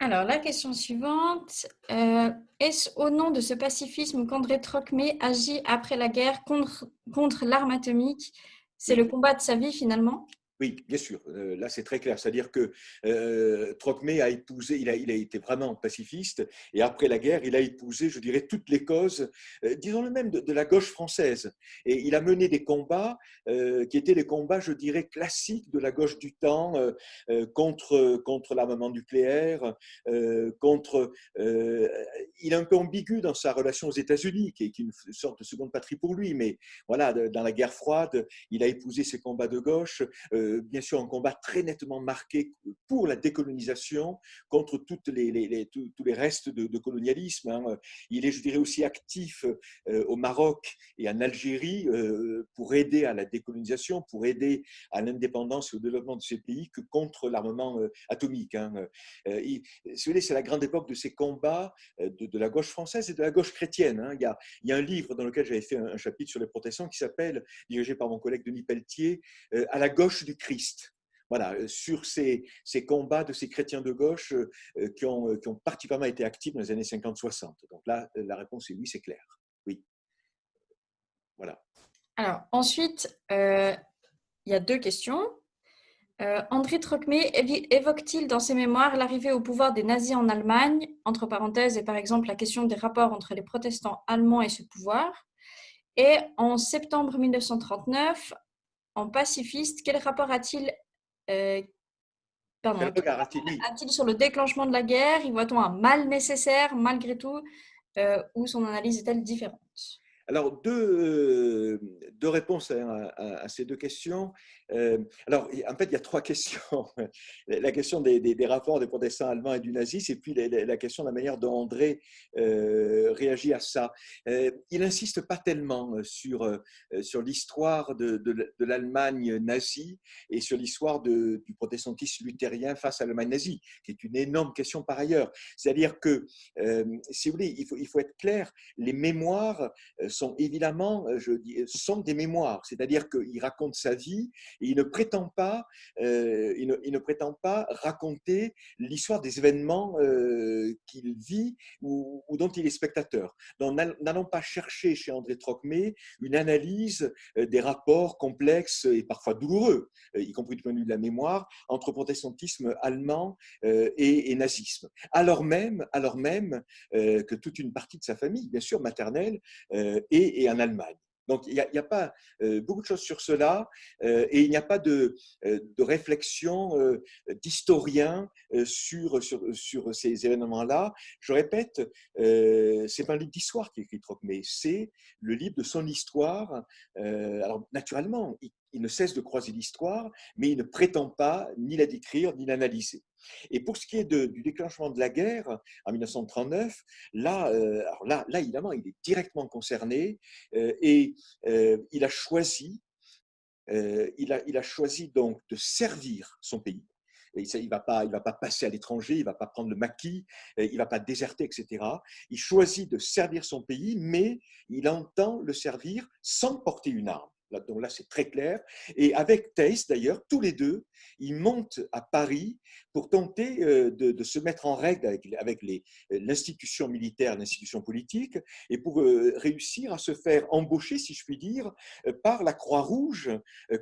Alors, la question suivante, est-ce au nom de ce pacifisme qu'André Trocmé agit après la guerre contre l'arme atomique? C'est le combat de sa vie finalement? Oui, bien sûr. Là, c'est très clair. C'est-à-dire que Trocmé a épousé, il a été vraiment pacifiste, et après la guerre, il a épousé, je dirais, toutes les causes, disons-le même, de la gauche française. Et il a mené des combats qui étaient les combats, je dirais, classiques de la gauche du temps, contre l'armement nucléaire, il est un peu ambigu dans sa relation aux États-Unis, qui est une sorte de seconde patrie pour lui, mais voilà, dans la guerre froide, il a épousé ces combats de gauche. Bien sûr un combat très nettement marqué pour la décolonisation contre tous les restes de colonialisme. Il est, je dirais, aussi actif au Maroc et en Algérie pour aider à la décolonisation, pour aider à l'indépendance et au développement de ces pays que contre l'armement atomique. Si vous voulez, c'est la grande époque de ces combats de la gauche française et de la gauche chrétienne. Il y a un livre dans lequel j'avais fait un chapitre sur les protestants qui s'appelle, dirigé par mon collègue Denis Pelletier, À la gauche du Christ. Voilà, sur ces combats de ces chrétiens de gauche qui ont particulièrement été actifs dans les années 50-60. Donc là, la réponse est oui, c'est clair. Oui. Voilà. Alors, ensuite, il y a 2 questions. André Trocmé évoque-t-il dans ses mémoires l'arrivée au pouvoir des nazis en Allemagne, entre parenthèses, et par exemple la question des rapports entre les protestants allemands et ce pouvoir? Et en septembre 1939, en pacifiste, quel rapport a-t-il Quel regard a-t-il? Oui. sur le déclenchement de la guerre? Y voit-on un mal nécessaire malgré tout, ou son analyse est-elle différente? Alors, deux réponses à ces 2 questions. Alors, en fait, il y a 3 questions. La question des rapports des protestants allemands et du nazisme, et puis la question de la manière dont André réagit à ça. Il n'insiste pas tellement sur l'histoire de l'Allemagne nazie et sur l'histoire du protestantisme luthérien face à l'Allemagne nazie, qui est une énorme question par ailleurs. C'est-à-dire que, si vous voulez, il faut être clair, les mémoires sont évidemment, sont des mémoires, c'est-à-dire qu'il raconte sa vie et il ne prétend pas raconter l'histoire des événements qu'il vit ou dont il est spectateur. Donc, n'allons pas chercher chez André Trocmé une analyse des rapports complexes et parfois douloureux, y compris du point de vue de la mémoire, entre protestantisme allemand et nazisme. Alors même que toute une partie de sa famille, bien sûr maternelle, et en Allemagne. Donc, il n'y a pas beaucoup de choses sur cela et il n'y a pas de réflexion d'historien sur ces événements-là. Je répète, ce n'est pas un livre d'histoire qui est écrit Trocmé, c'est le livre de son histoire. Alors, naturellement, il ne cesse de croiser l'histoire, mais il ne prétend pas ni la décrire ni l'analyser. Et pour ce qui est du déclenchement de la guerre en 1939, là, évidemment, il est directement concerné et il a choisi donc de servir son pays. Et il ne va pas passer à l'étranger, il ne va pas prendre le maquis, il ne va pas déserter, etc. Il choisit de servir son pays, mais il entend le servir sans porter une arme. Donc là, c'est très clair. Et avec Theiss, d'ailleurs, tous les deux, ils montent à Paris pour tenter de se mettre en règle avec l'institution militaire, l'institution politique, et pour réussir à se faire embaucher, si je puis dire, par la Croix-Rouge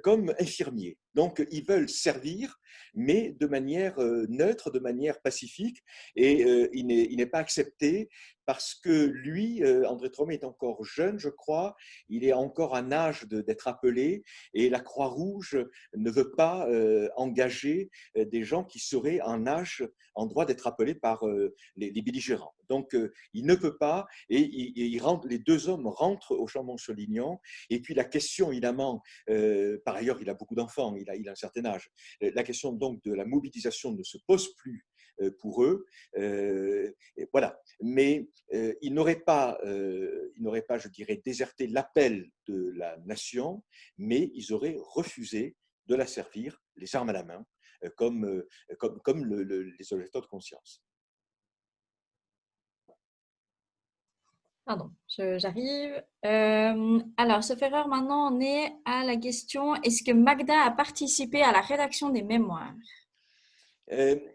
comme infirmiers. Donc, ils veulent servir, mais de manière neutre, de manière pacifique, et il n'est pas accepté parce que lui, André Trocmé est encore jeune, je crois, il est encore en âge d'être appelé, et la Croix-Rouge ne veut pas engager des gens qui seraient en droit d'être appelés par les belligérants. Donc, il ne peut pas, et les 2 hommes rentrent au Chambon-sur-Lignon, et puis la question, évidemment, par ailleurs, il a beaucoup d'enfants, il a un certain âge, la question donc de la mobilisation ne se pose plus pour eux. Voilà. Mais ils n'auraient pas, je dirais, déserté l'appel de la nation, mais ils auraient refusé de la servir, les armes à la main, comme les objecteurs de conscience. Pardon, j'arrive. Alors, sauf erreur, maintenant, on est à la question, est-ce que Magda a participé à la rédaction des mémoires?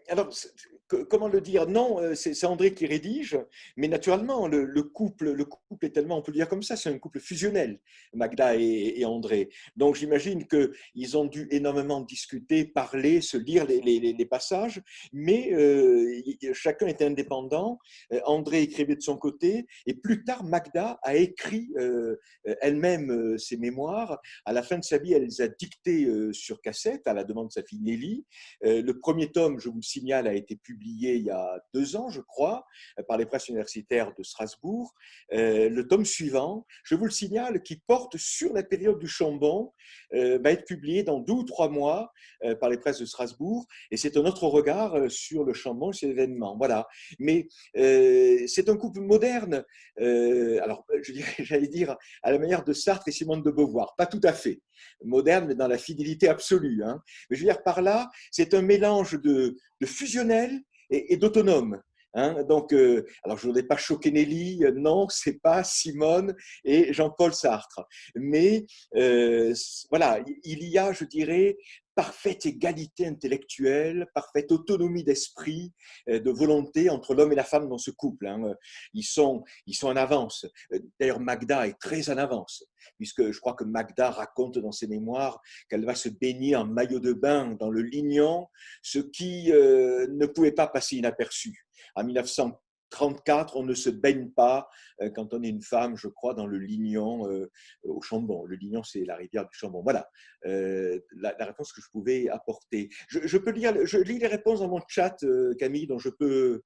Alors, comment le dire? Non, c'est André qui rédige, mais naturellement, le couple est tellement, on peut le dire comme ça, c'est un couple fusionnel, Magda et André. Donc, j'imagine qu'ils ont dû énormément discuter, parler, se lire les passages, mais chacun était indépendant. André écrivait de son côté, et plus tard, Magda a écrit elle-même ses mémoires. À la fin de sa vie, elle les a dictées sur cassette, à la demande de sa fille Nelly. Le premier tome, je vous le signale, a été publié il y a 2 ans, je crois, par les presses universitaires de Strasbourg. Le tome suivant, je vous le signale, qui porte sur la période du Chambon, va être publié dans 2 ou 3 mois par les presses de Strasbourg. Et c'est un autre regard sur le Chambon, ces événements. Voilà. Mais c'est un couple moderne. Alors, j'allais dire à la manière de Sartre et Simone de Beauvoir. Pas tout à fait moderne, mais dans la fidélité absolue. Hein. Mais je veux dire par là, c'est un mélange de fusionnel et d'autonome. Hein, donc, alors je ne voudrais pas choquer Nelly, non, c'est pas Simone et Jean-Paul Sartre. Mais voilà, il y a, je dirais, parfaite égalité intellectuelle, parfaite autonomie d'esprit, de volonté entre l'homme et la femme dans ce couple. Hein. Ils sont en avance. D'ailleurs, Magda est très en avance, puisque je crois que Magda raconte dans ses mémoires qu'elle va se baigner en maillot de bain dans le Lignon, ce qui ne pouvait pas passer inaperçu. En 1934, on ne se baigne pas quand on est une femme, je crois, dans le Lignon au Chambon. Le Lignon, c'est la rivière du Chambon. Voilà la réponse que je pouvais apporter. Je lis les réponses dans mon chat, Camille, donc je peux…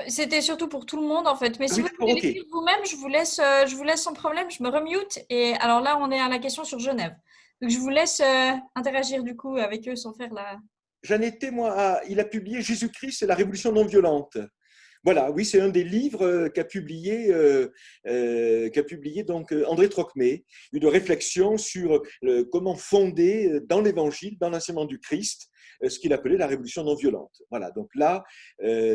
C'était surtout pour tout le monde en fait. Mais Ah si oui, vous d'accord, voulez ok. les lire vous-même, je vous laisse sans problème. Je me remute. Et alors là, on est à la question sur Genève. Donc je vous laisse interagir du coup avec eux sans faire la… J'en étais, moi, il a publié Jésus-Christ et la révolution non violente. Voilà, oui, c'est un des livres qu'a publié donc André Trocmé, une réflexion sur comment fonder dans l'Évangile, dans l'enseignement du Christ, ce qu'il appelait la révolution non violente. Voilà, donc là,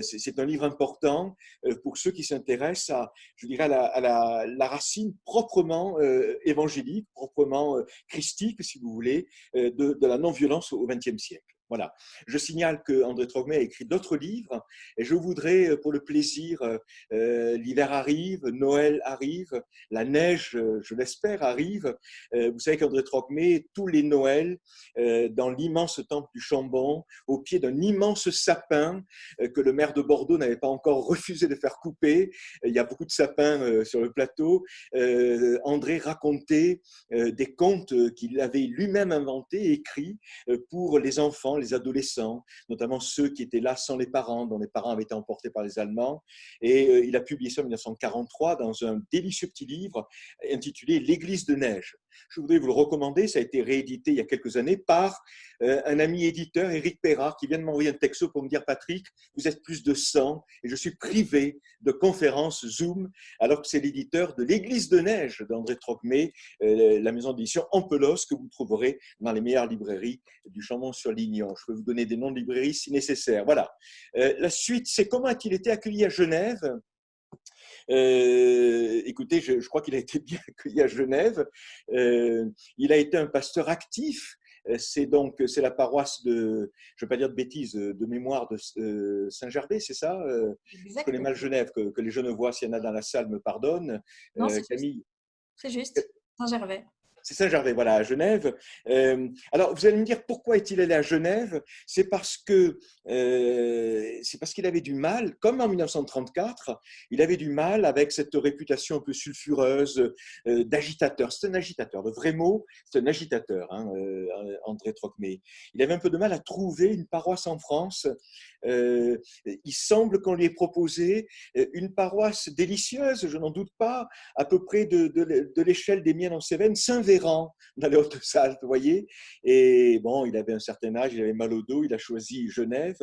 c'est un livre important pour ceux qui s'intéressent à, je dirais, à la racine proprement évangélique, proprement christique, si vous voulez, de la non-violence au XXe siècle. Voilà. Je signale qu'André Trocmé a écrit d'autres livres et je voudrais, pour le plaisir, l'hiver arrive, Noël arrive, la neige, je l'espère, arrive. Vous savez qu'André Trocmé, tous les Noëls, dans l'immense temple du Chambon, au pied d'un immense sapin que le maire de Bordeaux n'avait pas encore refusé de faire couper, il y a beaucoup de sapins sur le plateau, André racontait des contes qu'il avait lui-même inventés et écrits pour les enfants, les adolescents, notamment ceux qui étaient là sans les parents, dont les parents avaient été emportés par les Allemands. Et il a publié ça en 1943 dans un délicieux petit livre intitulé L'Église de neige. Je voudrais vous le recommander, ça a été réédité il y a quelques années par un ami éditeur, Éric Perrard, qui vient de m'envoyer un texto pour me dire « Patrick, vous êtes plus de 100 et je suis privé de conférences Zoom », alors que c'est l'éditeur de L'Église de neige d'André Trocmé, la maison d'édition Ampelos, que vous trouverez dans les meilleures librairies du Chambon-sur-Lignon. Je peux vous donner des noms de librairies si nécessaire. Voilà. La suite, c'est comment a-t-il été accueilli à Genève ? Écoutez, je crois qu'il a été bien accueilli à Genève. Il a été un pasteur actif. C'est la paroisse de, je ne vais pas dire de bêtises, de mémoire de Saint-Gervais, c'est ça ? Je connais mal Genève, que les Genevois, s'il y en a dans la salle, me pardonnent. Non, c'est Camille. C'est juste, Saint-Gervais. C'est Saint-Gervais, voilà, à Genève. Alors, vous allez me dire, pourquoi est-il allé à Genève ? C'est parce qu'il avait du mal, comme en 1934, il avait du mal avec cette réputation un peu sulfureuse d'agitateur. C'est un agitateur, le vrai mot, c'est un agitateur, hein, André Trocmé. Il avait un peu de mal à trouver une paroisse en France. Il semble qu'on lui ait proposé une paroisse délicieuse, je n'en doute pas, à peu près de l'échelle des miennes en Cévennes, Saint-Véran, dans les Hautes-Alpes, vous voyez. Et bon, il avait un certain âge, il avait mal au dos, il a choisi Genève.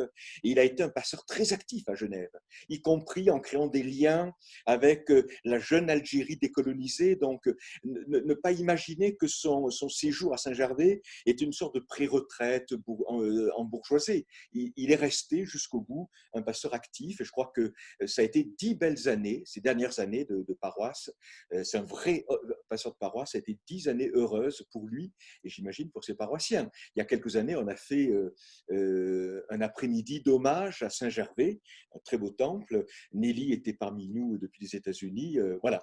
Et il a été un pasteur très actif à Genève, y compris en créant des liens avec la jeune Algérie décolonisée. Donc, ne pas imaginer que son séjour à Saint-Gervais est une sorte de pré-retraite en bourgeoisie. Il est resté jusqu'au bout un pasteur actif. Et je crois que ça a été 10 belles années, ces dernières années de paroisse. C'est un vrai pasteur de paroisse. Ça a été 10 années heureuses pour lui et j'imagine pour ses paroissiens. Il y a quelques années, on a fait un après-midi d'hommage à Saint-Gervais, un très beau temple. Nelly était parmi nous depuis les États-Unis. Voilà.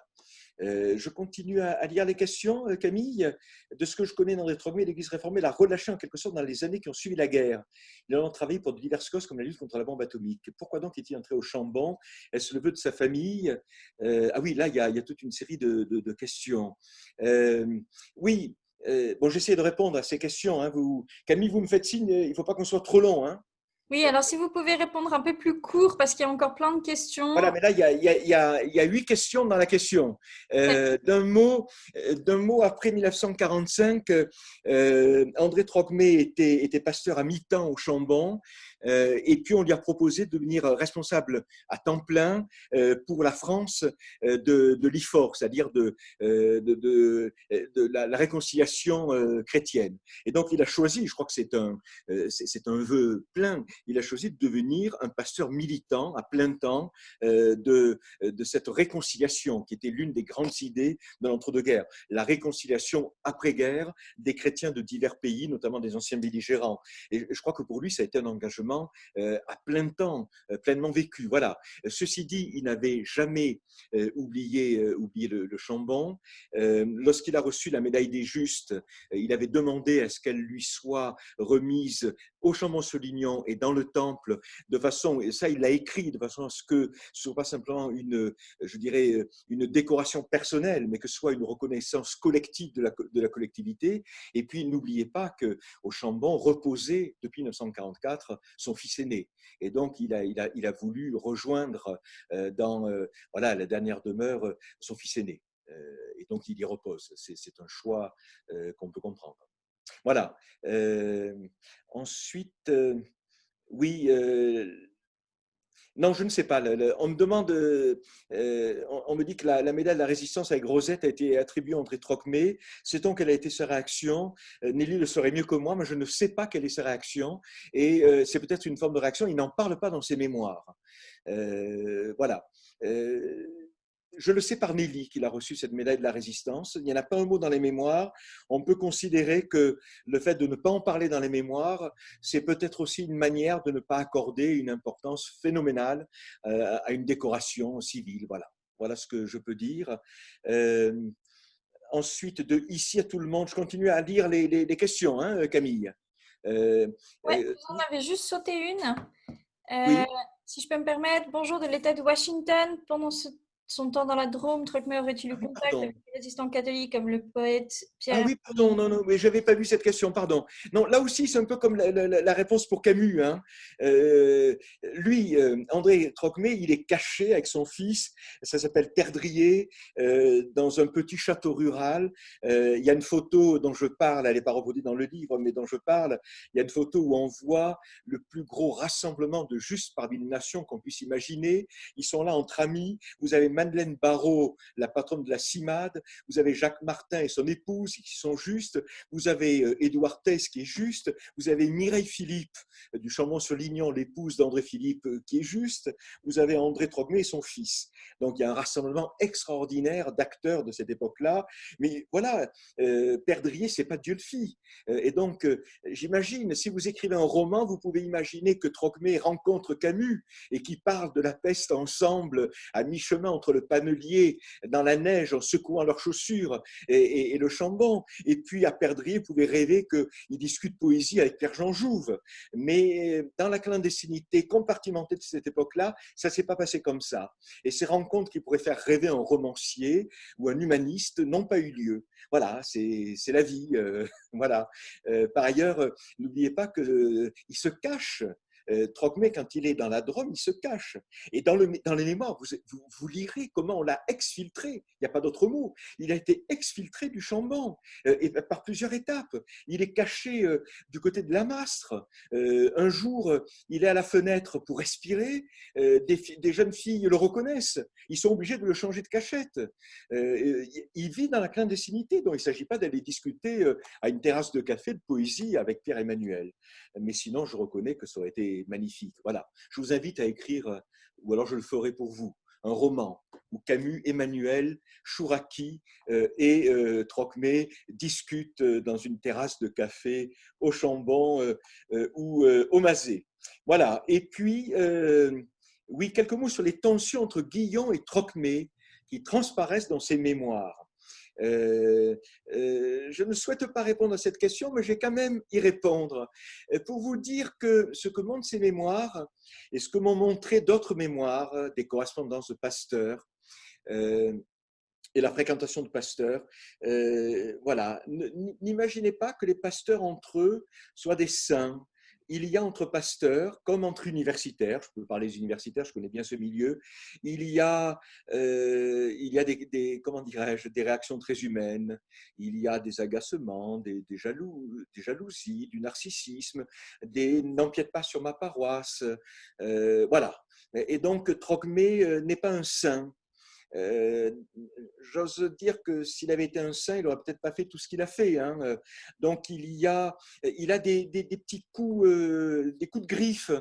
Je continue à lire les questions, Camille. De ce que je connais d'André Trocmé, l'Église réformée l'a relâché en quelque sorte dans les années qui ont suivi la guerre. Il a travaillé pour de diverses causes comme la lutte contre la bombe atomique. Pourquoi donc est-il entré au Chambon ? Est-ce le vœu de sa famille ? Ah oui, là, il y a toute une série de questions. Oui, bon, j'essaie de répondre à ces questions. Hein. Camille, vous me faites signe, il ne faut pas qu'on soit trop long. Hein. Oui, alors si vous pouvez répondre un peu plus court, parce qu'il y a encore plein de questions. Voilà, mais là, il y a 8 questions dans la question. D'un mot après 1945, André Trocmé était pasteur à mi-temps au Chambon. Et puis, on lui a proposé de devenir responsable à temps plein pour la France de l'IFOR, c'est-à-dire de la réconciliation chrétienne. Et donc, il a choisi, je crois que c'est un vœu plein, il a choisi de devenir un pasteur militant à plein temps de cette réconciliation qui était l'une des grandes idées de l'entre-deux-guerres, la réconciliation après-guerre des chrétiens de divers pays, notamment des anciens belligérants. Et je crois que pour lui, ça a été un engagement à plein temps, pleinement vécu. Voilà. Ceci dit, il n'avait jamais oublié le Chambon. Lorsqu'il a reçu la médaille des Justes, il avait demandé à ce qu'elle lui soit remise au Chambon-Solignon et dans le temple, de façon, et ça il l'a écrit, de façon à ce que ce ne soit pas simplement je dirais, une décoration personnelle, mais que ce soit une reconnaissance collective de la collectivité. Et puis n'oubliez pas qu'au Chambon reposait depuis 1944 son fils aîné. Et donc il a voulu rejoindre dans voilà, la dernière demeure son fils aîné. Et donc il y repose. C'est un choix qu'on peut comprendre. Voilà. Ensuite, oui, non, je ne sais pas. On me demande, on me dit que la médaille de la résistance avec Rosette a été attribuée à André Trocmé. Sait-on quelle a été sa réaction? Nelly le saurait mieux que moi, mais je ne sais pas quelle est sa réaction. Et c'est peut-être une forme de réaction. Il n'en parle pas dans ses mémoires. Voilà. Je le sais par Nelly qu'il a reçu cette médaille de la résistance. Il n'y en a pas un mot dans les mémoires. On peut considérer que le fait de ne pas en parler dans les mémoires, c'est peut-être aussi une manière de ne pas accorder une importance phénoménale à une décoration civile. Voilà, voilà ce que je peux dire. Ensuite, de ici à tout le monde, je continue à lire les questions, hein, Camille. Oui, vous en avez juste sauté une. Oui. Si je peux me permettre, bonjour de l'État de Washington. Pendant son temps dans la Drôme, Trocmé aurait-il eu contact avec des résistants catholiques comme le poète Pierre? Ah oui, pardon, non, mais je n'avais pas vu cette question, pardon. Non, là aussi, c'est un peu comme la réponse pour Camus. Hein. Lui, André Trocmé, il est caché avec son fils, ça s'appelle Perdrier, dans un petit château rural. Il y a une photo dont je parle, elle n'est pas reproduite dans le livre, mais dont je parle. Il y a une photo où on voit le plus gros rassemblement de Justes parmi les nations qu'on puisse imaginer. Ils sont là entre amis. Vous avez Madeleine Barrault, la patronne de la CIMAD. Vous avez Jacques Martin et son épouse qui sont justes. Vous avez Édouard Thès qui est juste. Vous avez Mireille Philippe du Chambon-sur-Lignon, l'épouse d'André Philippe qui est juste. Vous avez André Trocmé et son fils. Donc il y a un rassemblement extraordinaire d'acteurs de cette époque-là. Mais voilà, Perdrier, c'est pas Dieu le fit. Et donc j'imagine, si vous écrivez un roman, vous pouvez imaginer que Trocmé rencontre Camus et qu'ils parlent de la peste ensemble à mi-chemin entre le Panelier dans la neige en secouant leurs chaussures et le Chambon. Et puis à Perdrier, vous pouvez rêver qu'il discute poésie avec Pierre-Jean Jouve. Mais dans la clandestinité compartimentée de cette époque-là, ça ne s'est pas passé comme ça. Et ces rencontres qui pourraient faire rêver un romancier ou un humaniste n'ont pas eu lieu. Voilà, c'est la vie. Voilà. Par ailleurs, n'oubliez pas qu'il se cache. Trocmé, quand il est dans la Drôme, il se cache. Et dans les mémoires, vous lirez comment on l'a exfiltré. Il n'y a pas d'autre mot. Il a été exfiltré du Chambon et par plusieurs étapes. Il est caché du côté de la Mastre. Un jour, il est à la fenêtre pour respirer. Des jeunes filles le reconnaissent. Ils sont obligés de le changer de cachette. Il vit dans la clandestinité, donc il ne s'agit pas d'aller discuter à une terrasse de café de poésie avec Pierre-Emmanuel. Mais sinon, je reconnais que ça aurait été magnifique. Voilà. Je vous invite à écrire, ou alors je le ferai pour vous, un roman où Camus, Emmanuel, Chouraki et Trocmé discutent dans une terrasse de café au Chambon ou au Mazet. Voilà. Et puis, oui, quelques mots sur les tensions entre Guillon et Trocmé qui transparaissent dans ses mémoires. Je ne souhaite pas répondre à cette question, mais je vais quand même y répondre pour vous dire que ce que montrent ces mémoires et ce que m'ont montré d'autres mémoires, des correspondances de Pasteur et la fréquentation de Pasteur, voilà, n'imaginez pas que les pasteurs entre eux soient des saints. il y a entre pasteurs, comme entre universitaires, je peux parler des universitaires, je connais bien ce milieu, il y a comment dirais-je, des réactions très humaines, il y a des agacements, des jalousies, du narcissisme, des n'empiète pas sur ma paroisse, voilà. Et donc, Trocmé n'est pas un saint. Euh, J'ose dire que s'il avait été un saint, il n'aurait peut-être pas fait tout ce qu'il a fait. Hein. Donc il a des petits coups, des coups de griffe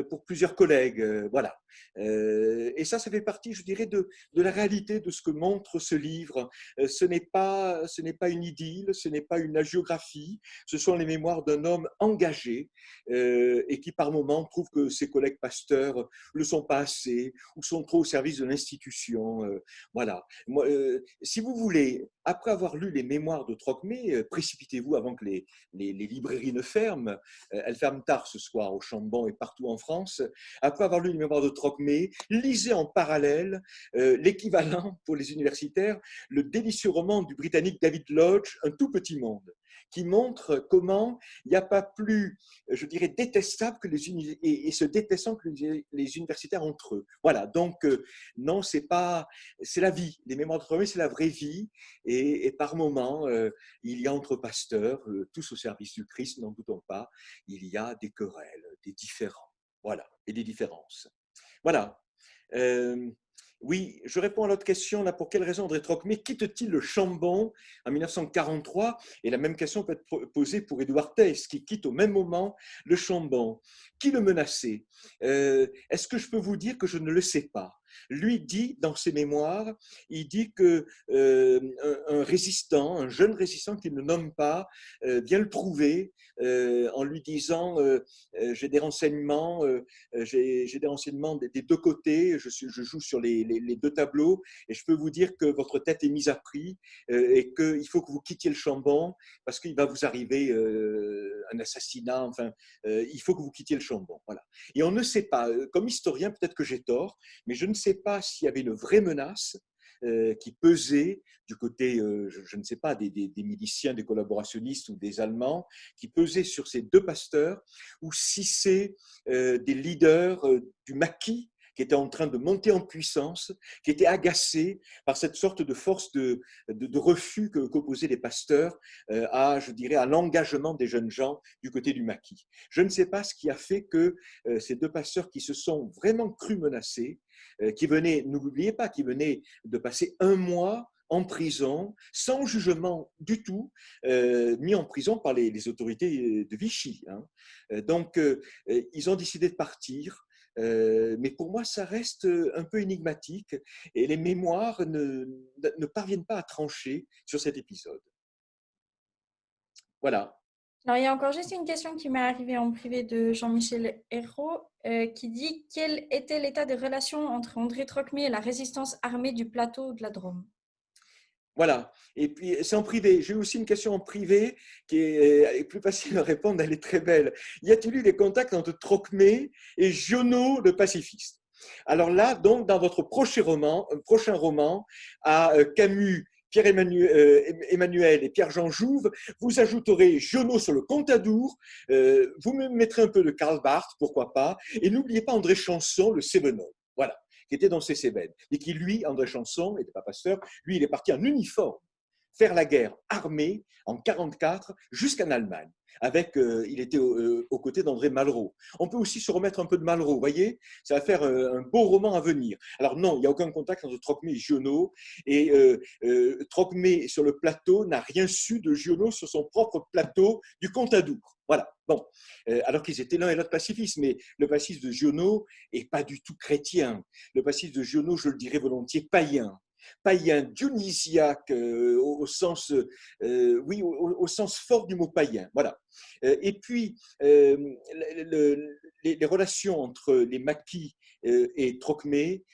pour plusieurs collègues. Voilà. Et ça fait partie, je dirais, de la réalité de ce que montre ce livre. Ce n'est pas une idylle, ce n'est pas une hagiographie, ce sont les mémoires d'un homme engagé et qui par moments trouve que ses collègues pasteurs ne le sont pas assez ou sont trop au service de l'institution. Voilà. Moi, si vous voulez, après avoir lu les mémoires de Trocmé, précipitez-vous avant que les librairies ne ferment. Elles ferment tard ce soir au Chambon et partout en France. Après avoir lu les mémoires de Trocmé, lisez en parallèle l'équivalent pour les universitaires, le délicieux roman du Britannique David Lodge, Un tout petit monde, qui montre comment il n'y a pas plus, je dirais, détestable que et se détestant que les universitaires entre eux. Voilà, donc non, c'est la vie. Les mémoires de Trocmé, c'est la vraie vie. Et par moments, il y a entre pasteurs, tous au service du Christ, n'en doutons pas, il y a des querelles, des différends. Voilà, et des différences. Voilà. Oui, je réponds à l'autre question. Là, pour quelle raison André Trocmé quitte-t-il le Chambon en 1943? Et la même question peut être posée pour Édouard Theiss, qui quitte au même moment le Chambon. Qui le menaçait? Est-ce que je peux vous dire que je ne le sais pas? Lui dit dans ses mémoires, il dit que un résistant, un jeune résistant qu'il ne nomme pas, vient le trouver en lui disant j'ai des renseignements, j'ai des renseignements des deux côtés, je joue sur les deux tableaux et je peux vous dire que votre tête est mise à prix et qu'il faut que vous quittiez le Chambon parce qu'il va vous arriver un assassinat, enfin, il faut que vous quittiez le Chambon. Voilà. Et on ne sait pas, comme historien, peut-être que j'ai tort, mais je ne sais pas s'il y avait une vraie menace qui pesait du côté, je ne sais pas, des miliciens, des collaborationnistes ou des Allemands, qui pesaient sur ces deux pasteurs, ou si c'est des leaders du maquis qui étaient en train de monter en puissance, qui étaient agacés par cette sorte de force de refus qu'opposaient les pasteurs je dirais, à l'engagement des jeunes gens du côté du maquis. Je ne sais pas ce qui a fait que ces deux pasteurs qui se sont vraiment crus menacés, qui venaient, n'oubliez pas, qui venaient de passer un mois en prison, sans jugement du tout, mis en prison par les autorités de Vichy. Hein. Donc, ils ont décidé de partir. Mais pour moi, ça reste un peu énigmatique et les mémoires ne parviennent pas à trancher sur cet épisode. Voilà. Alors, il y a encore juste une question qui m'est arrivée en privé de Jean-Michel Hérault qui dit quel était l'état des relations entre André Trocmé et la résistance armée du plateau de la Drôme? Voilà. Et puis, c'est en privé. J'ai aussi une question en privé qui est plus facile à répondre, elle est très belle. Y a-t-il eu des contacts entre Trocmé et Giono, le pacifiste? Alors là, donc, dans votre prochain roman, à Camus, Pierre-Emmanuel et Pierre-Jean Jouve, vous ajouterez Giono sur le Contadour, vous me mettrez un peu de Karl Barth, pourquoi pas, et n'oubliez pas André Chanson, le Cévenol. Voilà, qui était dans ses Cévennes. Et qui, lui, André Chanson, n'était pas pasteur, lui, il est parti en uniforme faire la guerre armée en 1944 jusqu'en Allemagne. Il était aux côtés d'André Malraux. On peut aussi se remettre un peu de Malraux, vous voyez, ça va faire un beau roman à venir. Alors non, il n'y a aucun contact entre Trocmé et Giono, et Trocmé sur le plateau n'a rien su de Giono sur son propre plateau du Contadour. Voilà. Bon, alors qu'ils étaient l'un et l'autre pacifistes, mais le pacifisme de Giono n'est pas du tout chrétien. Le pacifisme de Giono, je le dirais volontiers, païen dionysiaque au sens, oui, au sens fort du mot païen. Voilà. Et puis, les relations entre les maquis et Trocmé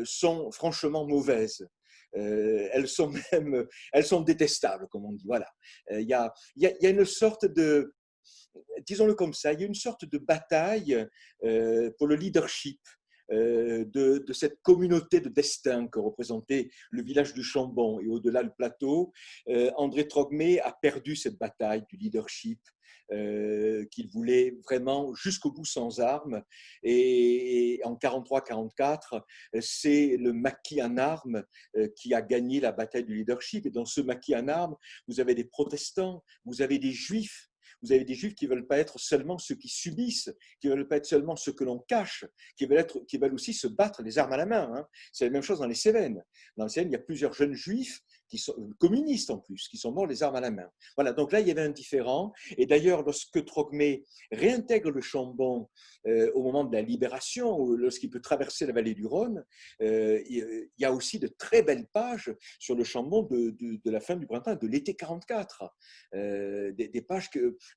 sont franchement mauvaises. Elles sont détestables, comme on dit. Voilà. Il y a une sorte de, disons-le comme ça, il y a une sorte de bataille pour le leadership de cette communauté de destin que représentait le village du Chambon et au-delà le plateau. André Trocmé a perdu cette bataille du leadership qu'il voulait vraiment jusqu'au bout sans armes. Et en 43-44, c'est le maquis en armes qui a gagné la bataille du leadership. Et dans ce maquis en armes, vous avez des protestants, vous avez des juifs. Vous avez des juifs qui ne veulent pas être seulement ceux qui subissent, qui ne veulent pas être seulement ceux que l'on cache, qui veulent aussi se battre les armes à la main. Hein. C'est la même chose dans les Cévennes. Dans les Cévennes, il y a plusieurs jeunes juifs qui sont communistes en plus, qui sont morts les armes à la main. Voilà, donc là, il y avait un différend. Et d'ailleurs, lorsque Trocmé réintègre le Chambon au moment de la libération, lorsqu'il peut traverser la vallée du Rhône, il y a aussi de très belles pages sur le Chambon de la fin du printemps, de l'été 44. Des pages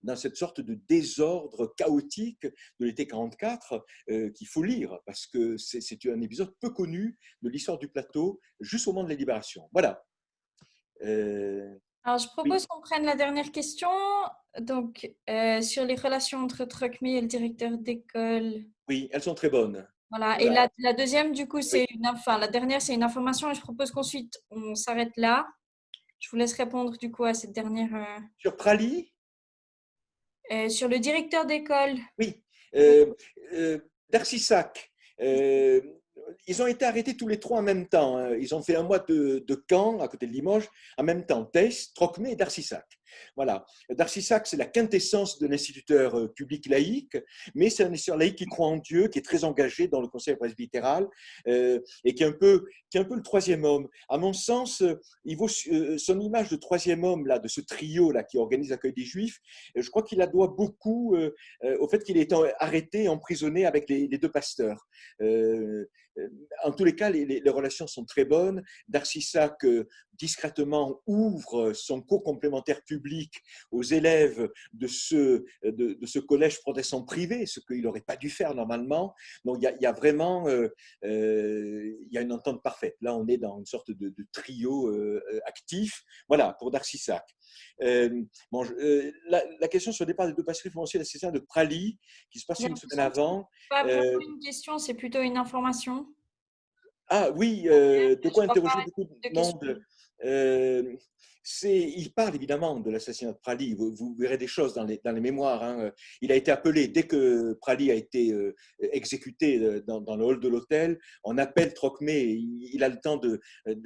dans cette sorte de désordre chaotique de l'été 44 qu'il faut lire, parce que c'est un épisode peu connu de l'histoire du plateau, juste au moment de la libération. Voilà. Alors, je propose Oui. qu'on prenne la dernière question. Donc, sur les relations entre Trocmé et le directeur d'école. Oui, elles sont très bonnes. Voilà. Voilà. Et la deuxième, du coup, c'est la dernière, c'est une information. Et je propose qu'ensuite, on s'arrête là. Je vous laisse répondre, du coup, à cette dernière. Sur Prali? Sur le directeur d'école. Oui. D'Arcissac. Ils ont été arrêtés tous les trois en même temps. Hein. Ils ont fait un mois de camp à côté de Limoges, en même temps, Theiss, Trocmé et D'Arcissac. Voilà. D'Arcissac, c'est la quintessence de l'instituteur public laïque, mais c'est un instituteur laïque qui croit en Dieu, qui est très engagé dans le conseil presbytéral et qui est un peu le troisième homme. À mon sens, son image de troisième homme, là, de ce trio là, qui organise l'accueil des Juifs, je crois qu'il la doit beaucoup au fait qu'il ait été arrêté, emprisonné avec les deux pasteurs. En tous les cas, les relations sont très bonnes. D'Arcissac, discrètement, ouvre son cours complémentaire public aux élèves de ce collège protestant privé, ce qu'il n'aurait pas dû faire normalement. Donc, il y a vraiment il y a une entente parfaite. Là, on est dans une sorte de trio actif. Voilà, pour D'Arcissac. La question sur le départ des deux pasteurs fonciers, la session de Prali, qui se passe une semaine avant. Pas vraiment une question, c'est plutôt une information. Ah oui, de quoi interroger beaucoup de monde. Il parle évidemment de l'assassinat de Prali. Vous verrez des choses dans les mémoires. Hein. Il a été appelé, dès que Prali a été exécuté dans le hall de l'hôtel, on appelle Trocmé. Il a le temps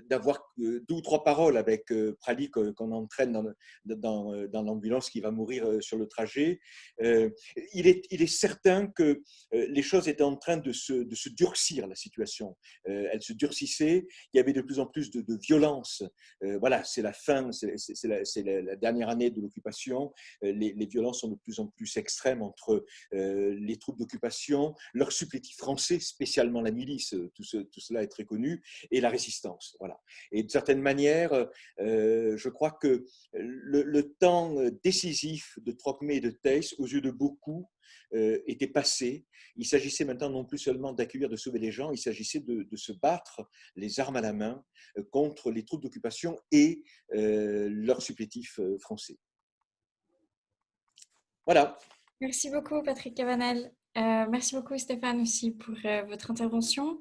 d'avoir 2 ou 3 paroles avec Prali qu'on entraîne dans l'ambulance qui va mourir sur le trajet. Il est certain que les choses étaient en train de se durcir, la situation. Elle se durcissait. Il y avait de plus en plus de violence. Voilà, c'est la fin. C'est la dernière année de l'occupation. Les violences sont de plus en plus extrêmes entre les troupes d'occupation, leurs supplétifs français, spécialement la milice, tout cela est très connu, et la résistance. Voilà. Et de certaine manière, je crois que le temps décisif de Trocmé et de Theiss, aux yeux de beaucoup, était passé. Il s'agissait maintenant non plus seulement d'accueillir, de sauver les gens, il s'agissait de se battre les armes à la main contre les troupes d'occupation et leurs supplétifs français. Voilà. Merci beaucoup, Patrick Cabanel. Merci beaucoup, Stéphane, aussi pour votre intervention.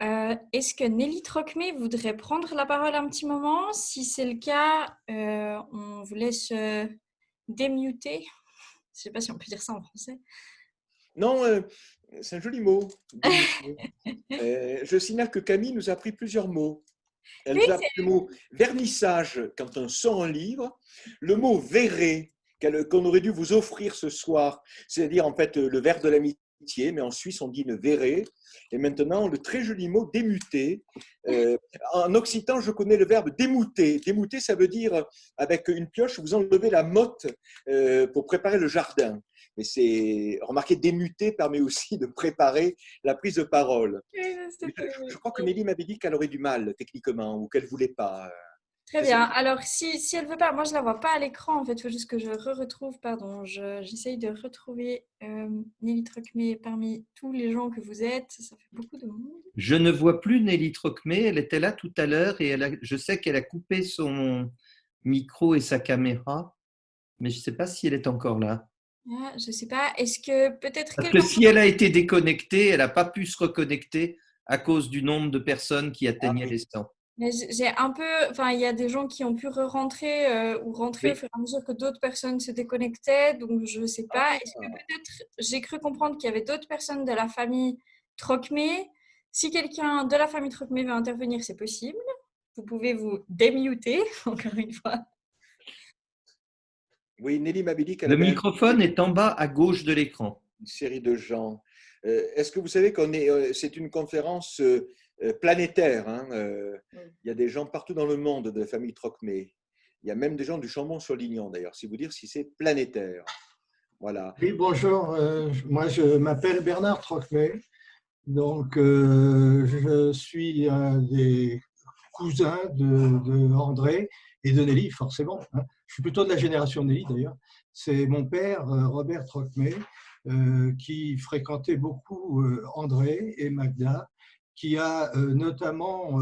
Est-ce que Nelly Trocmé voudrait prendre la parole un petit moment? Si c'est le cas, on vous laisse démuter. Je ne sais pas si on peut dire ça en français. Non, c'est un joli mot. Je signale que Camille nous a appris plusieurs mots. Elle nous a appris le mot vernissage quand on sort un livre, le mot verré qu'on aurait dû vous offrir ce soir, c'est-à-dire en fait le verre de l'amitié, mais en Suisse on dit une verrée. Et maintenant, le très joli mot démuter. En occitan, je connais le verbe démouter. Démouter, ça veut dire, avec une pioche, vous enlevez la motte pour préparer le jardin. Mais remarquez, démuter permet aussi de préparer la prise de parole. Je crois que Nelly m'avait dit qu'elle aurait du mal techniquement ou qu'elle ne voulait pas. Très bien. Alors, si elle ne veut pas, moi je ne la vois pas à l'écran en fait, il faut juste que je retrouve, pardon, j'essaye de retrouver Nelly Trocmé parmi tous les gens que vous êtes, ça fait beaucoup de monde. Je ne vois plus Nelly Trocmé, elle était là tout à l'heure et je sais qu'elle a coupé son micro et sa caméra, mais je ne sais pas si elle est encore là. Ah, je ne sais pas. Est-ce que peut-être Parce que si elle a été déconnectée, elle n'a pas pu se reconnecter à cause du nombre de personnes qui Ah atteignaient oui. les 100. Mais j'ai un peu, enfin, il y a des gens qui ont pu re-rentrer ou rentrer au Oui. fur et à mesure que d'autres personnes se déconnectaient, donc je ne sais pas. Ah, Est-ce que peut-être, j'ai cru comprendre qu'il y avait d'autres personnes de la famille Trocmé. Si quelqu'un de la famille Trocmé veut intervenir, c'est possible. Vous pouvez vous démuter, encore une fois. oui, Nelly Mabili, qu'elle Le avait microphone est en bas à gauche de l'écran. une série de gens. Est-ce que vous savez c'est une conférence planétaire, hein, il y a des gens partout dans le monde de la famille Trocmé. Il y a même des gens du Chambon-sur-Lignon, d'ailleurs, si vous dire si c'est planétaire. Voilà. Oui, bonjour. Moi, je m'appelle Bernard Trocmé. Donc, je suis un des cousins de André et de Nelly, forcément, hein. Je suis plutôt de la génération de Nelly, d'ailleurs. C'est mon père, Robert Trocmé, qui fréquentait beaucoup André et Magda, qui a notamment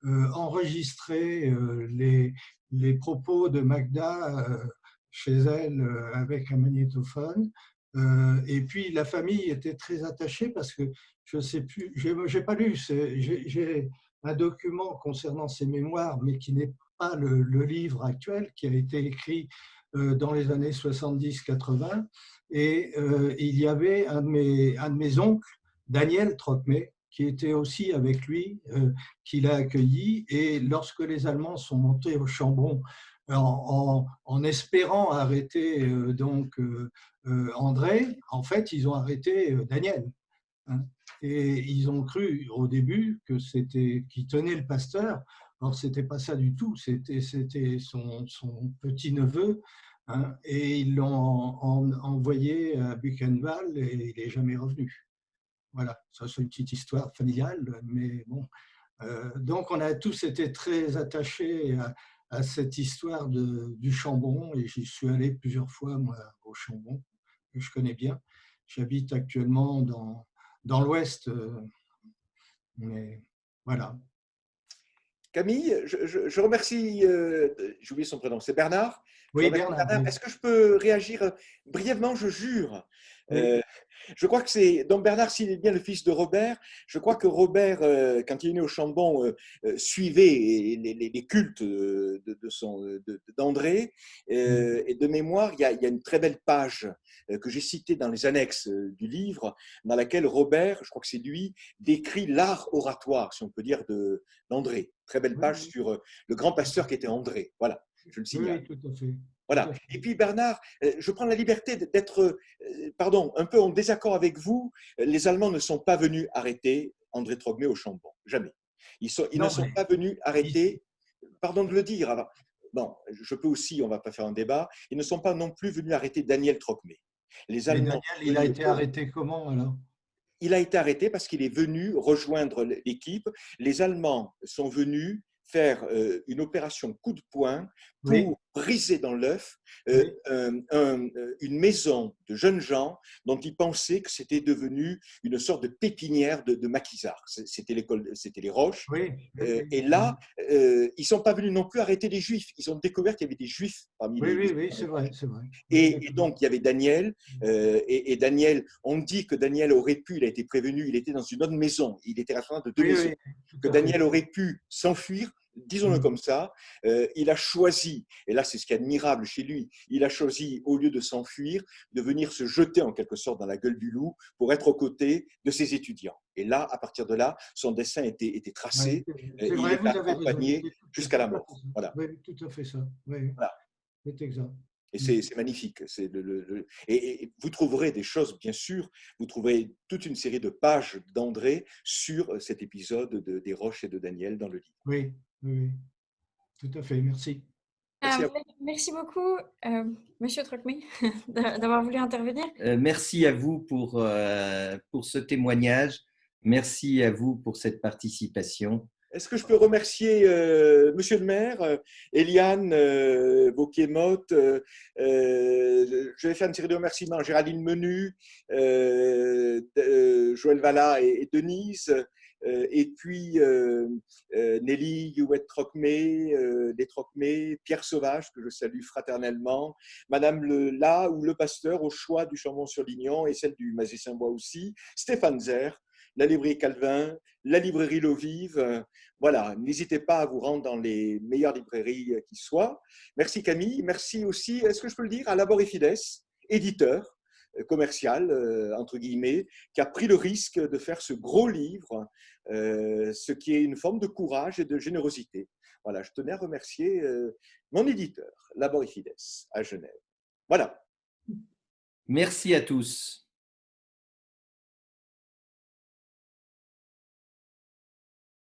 enregistré les propos de Magda chez elle avec un magnétophone. Et puis, la famille était très attachée parce que je ne sais plus, je n'ai pas lu, j'ai un document concernant ses mémoires, mais qui n'est pas le livre actuel, qui a été écrit dans les années 70-80. Et il y avait un de mes oncles, Daniel Trocmé, qui était aussi avec lui, qui l'a accueilli. Et lorsque les Allemands sont montés au Chambon en espérant arrêter André, en fait, ils ont arrêté Daniel, hein. Et ils ont cru au début que c'était qu'il tenait le pasteur. Or, c'était pas ça du tout. C'était son petit-neveu, hein, et ils l'ont envoyé à Buchenwald et il n'est jamais revenu. Voilà, ça c'est une petite histoire familiale, mais bon. Donc, on a tous été très attachés à cette histoire du Chambon, et j'y suis allé plusieurs fois, moi, au Chambon, que je connais bien. J'habite actuellement dans l'Ouest, mais voilà. Camille, je remercie, j'ai oublié son prénom, c'est Bernard. Je Oui, remercie Bernard. Bernard. Oui. Est-ce que je peux réagir brièvement, je jure? Oui. Je crois que c'est. Donc Bernard, s'il est bien le fils de Robert, je crois que Robert, quand il est né au Chambon, suivait les cultes d'André. Et de mémoire, il y a une très belle page que j'ai citée dans les annexes du livre, dans laquelle Robert, je crois que c'est lui, décrit l'art oratoire, si on peut dire, d'André. Très belle page Oui. sur le grand pasteur qui était André. Voilà, je le signale. Oui, tout à fait. Voilà. Et puis Bernard, je prends la liberté d'être, pardon, un peu en désaccord avec vous. Les Allemands ne sont pas venus arrêter André Trocmé au Chambon, jamais. Ils ne sont pas venus arrêter, pardon de le dire. Alors, bon, je peux aussi, on ne va pas faire un débat. Ils ne sont pas non plus venus arrêter Daniel Trocmé. Les Mais Allemands. Daniel, il a été arrêté comment alors? Il a été arrêté parce qu'il est venu rejoindre l'équipe. Les Allemands sont venus faire une opération coup de poing pour Oui. briser dans l'œuf Oui. une maison de jeunes gens dont ils pensaient que c'était devenu une sorte de pépinière de maquisards. C'était l'école, c'était les Roches. Oui. Et là, ils ne sont pas venus non plus arrêter des Juifs. Ils ont découvert qu'il y avait des Juifs parmi Oui, c'est vrai, c'est vrai. et donc, il y avait Daniel. Et Daniel, on dit que Daniel aurait pu, il a été prévenu, il était dans une autre maison. Il était responsable de deux maisons. Que Daniel aurait pu s'enfuir, disons-le comme ça. Il a choisi, et là c'est ce qui est admirable chez lui, il a choisi, au lieu de s'enfuir, de venir se jeter en quelque sorte dans la gueule du loup pour être aux côtés de ses étudiants. Et là, à partir de là, son destin était tracé. C'est Il vrai, est vous avez accompagné raison. jusqu'à la mort. Voilà. Oui, tout à fait ça. Oui. Voilà. C'est exact. Et c'est magnifique. Et vous trouverez des choses, bien sûr, vous trouverez toute une série de pages d'André sur cet épisode des Roches et de Daniel dans le livre. Oui, oui, tout à fait. Merci. Merci beaucoup, Monsieur Trocmé, d'avoir voulu intervenir. Merci à vous pour ce témoignage. Merci à vous pour cette participation. Est-ce que je peux remercier Monsieur le maire, Eliane Bocquet-Motte, je vais faire une série de remerciements, Géraldine Menu, Joël Vallat et Denise, et puis Nelly Youet-Trocmé, des Trocmé, Pierre Sauvage, que je salue fraternellement, Madame le pasteur au choix du Chambon-sur-Lignon et celle du Mazé-Saint-Bois aussi, Stéphane Zer, la librairie Calvin, la librairie L'Eau Vive. Voilà, n'hésitez pas à vous rendre dans les meilleures librairies qui soient. Merci Camille, merci aussi, est-ce que je peux le dire, à Laborifides, éditeur commercial, entre guillemets, qui a pris le risque de faire ce gros livre, ce qui est une forme de courage et de générosité. Voilà, je tenais à remercier mon éditeur, Laborifides, à Genève. Voilà. Merci à tous.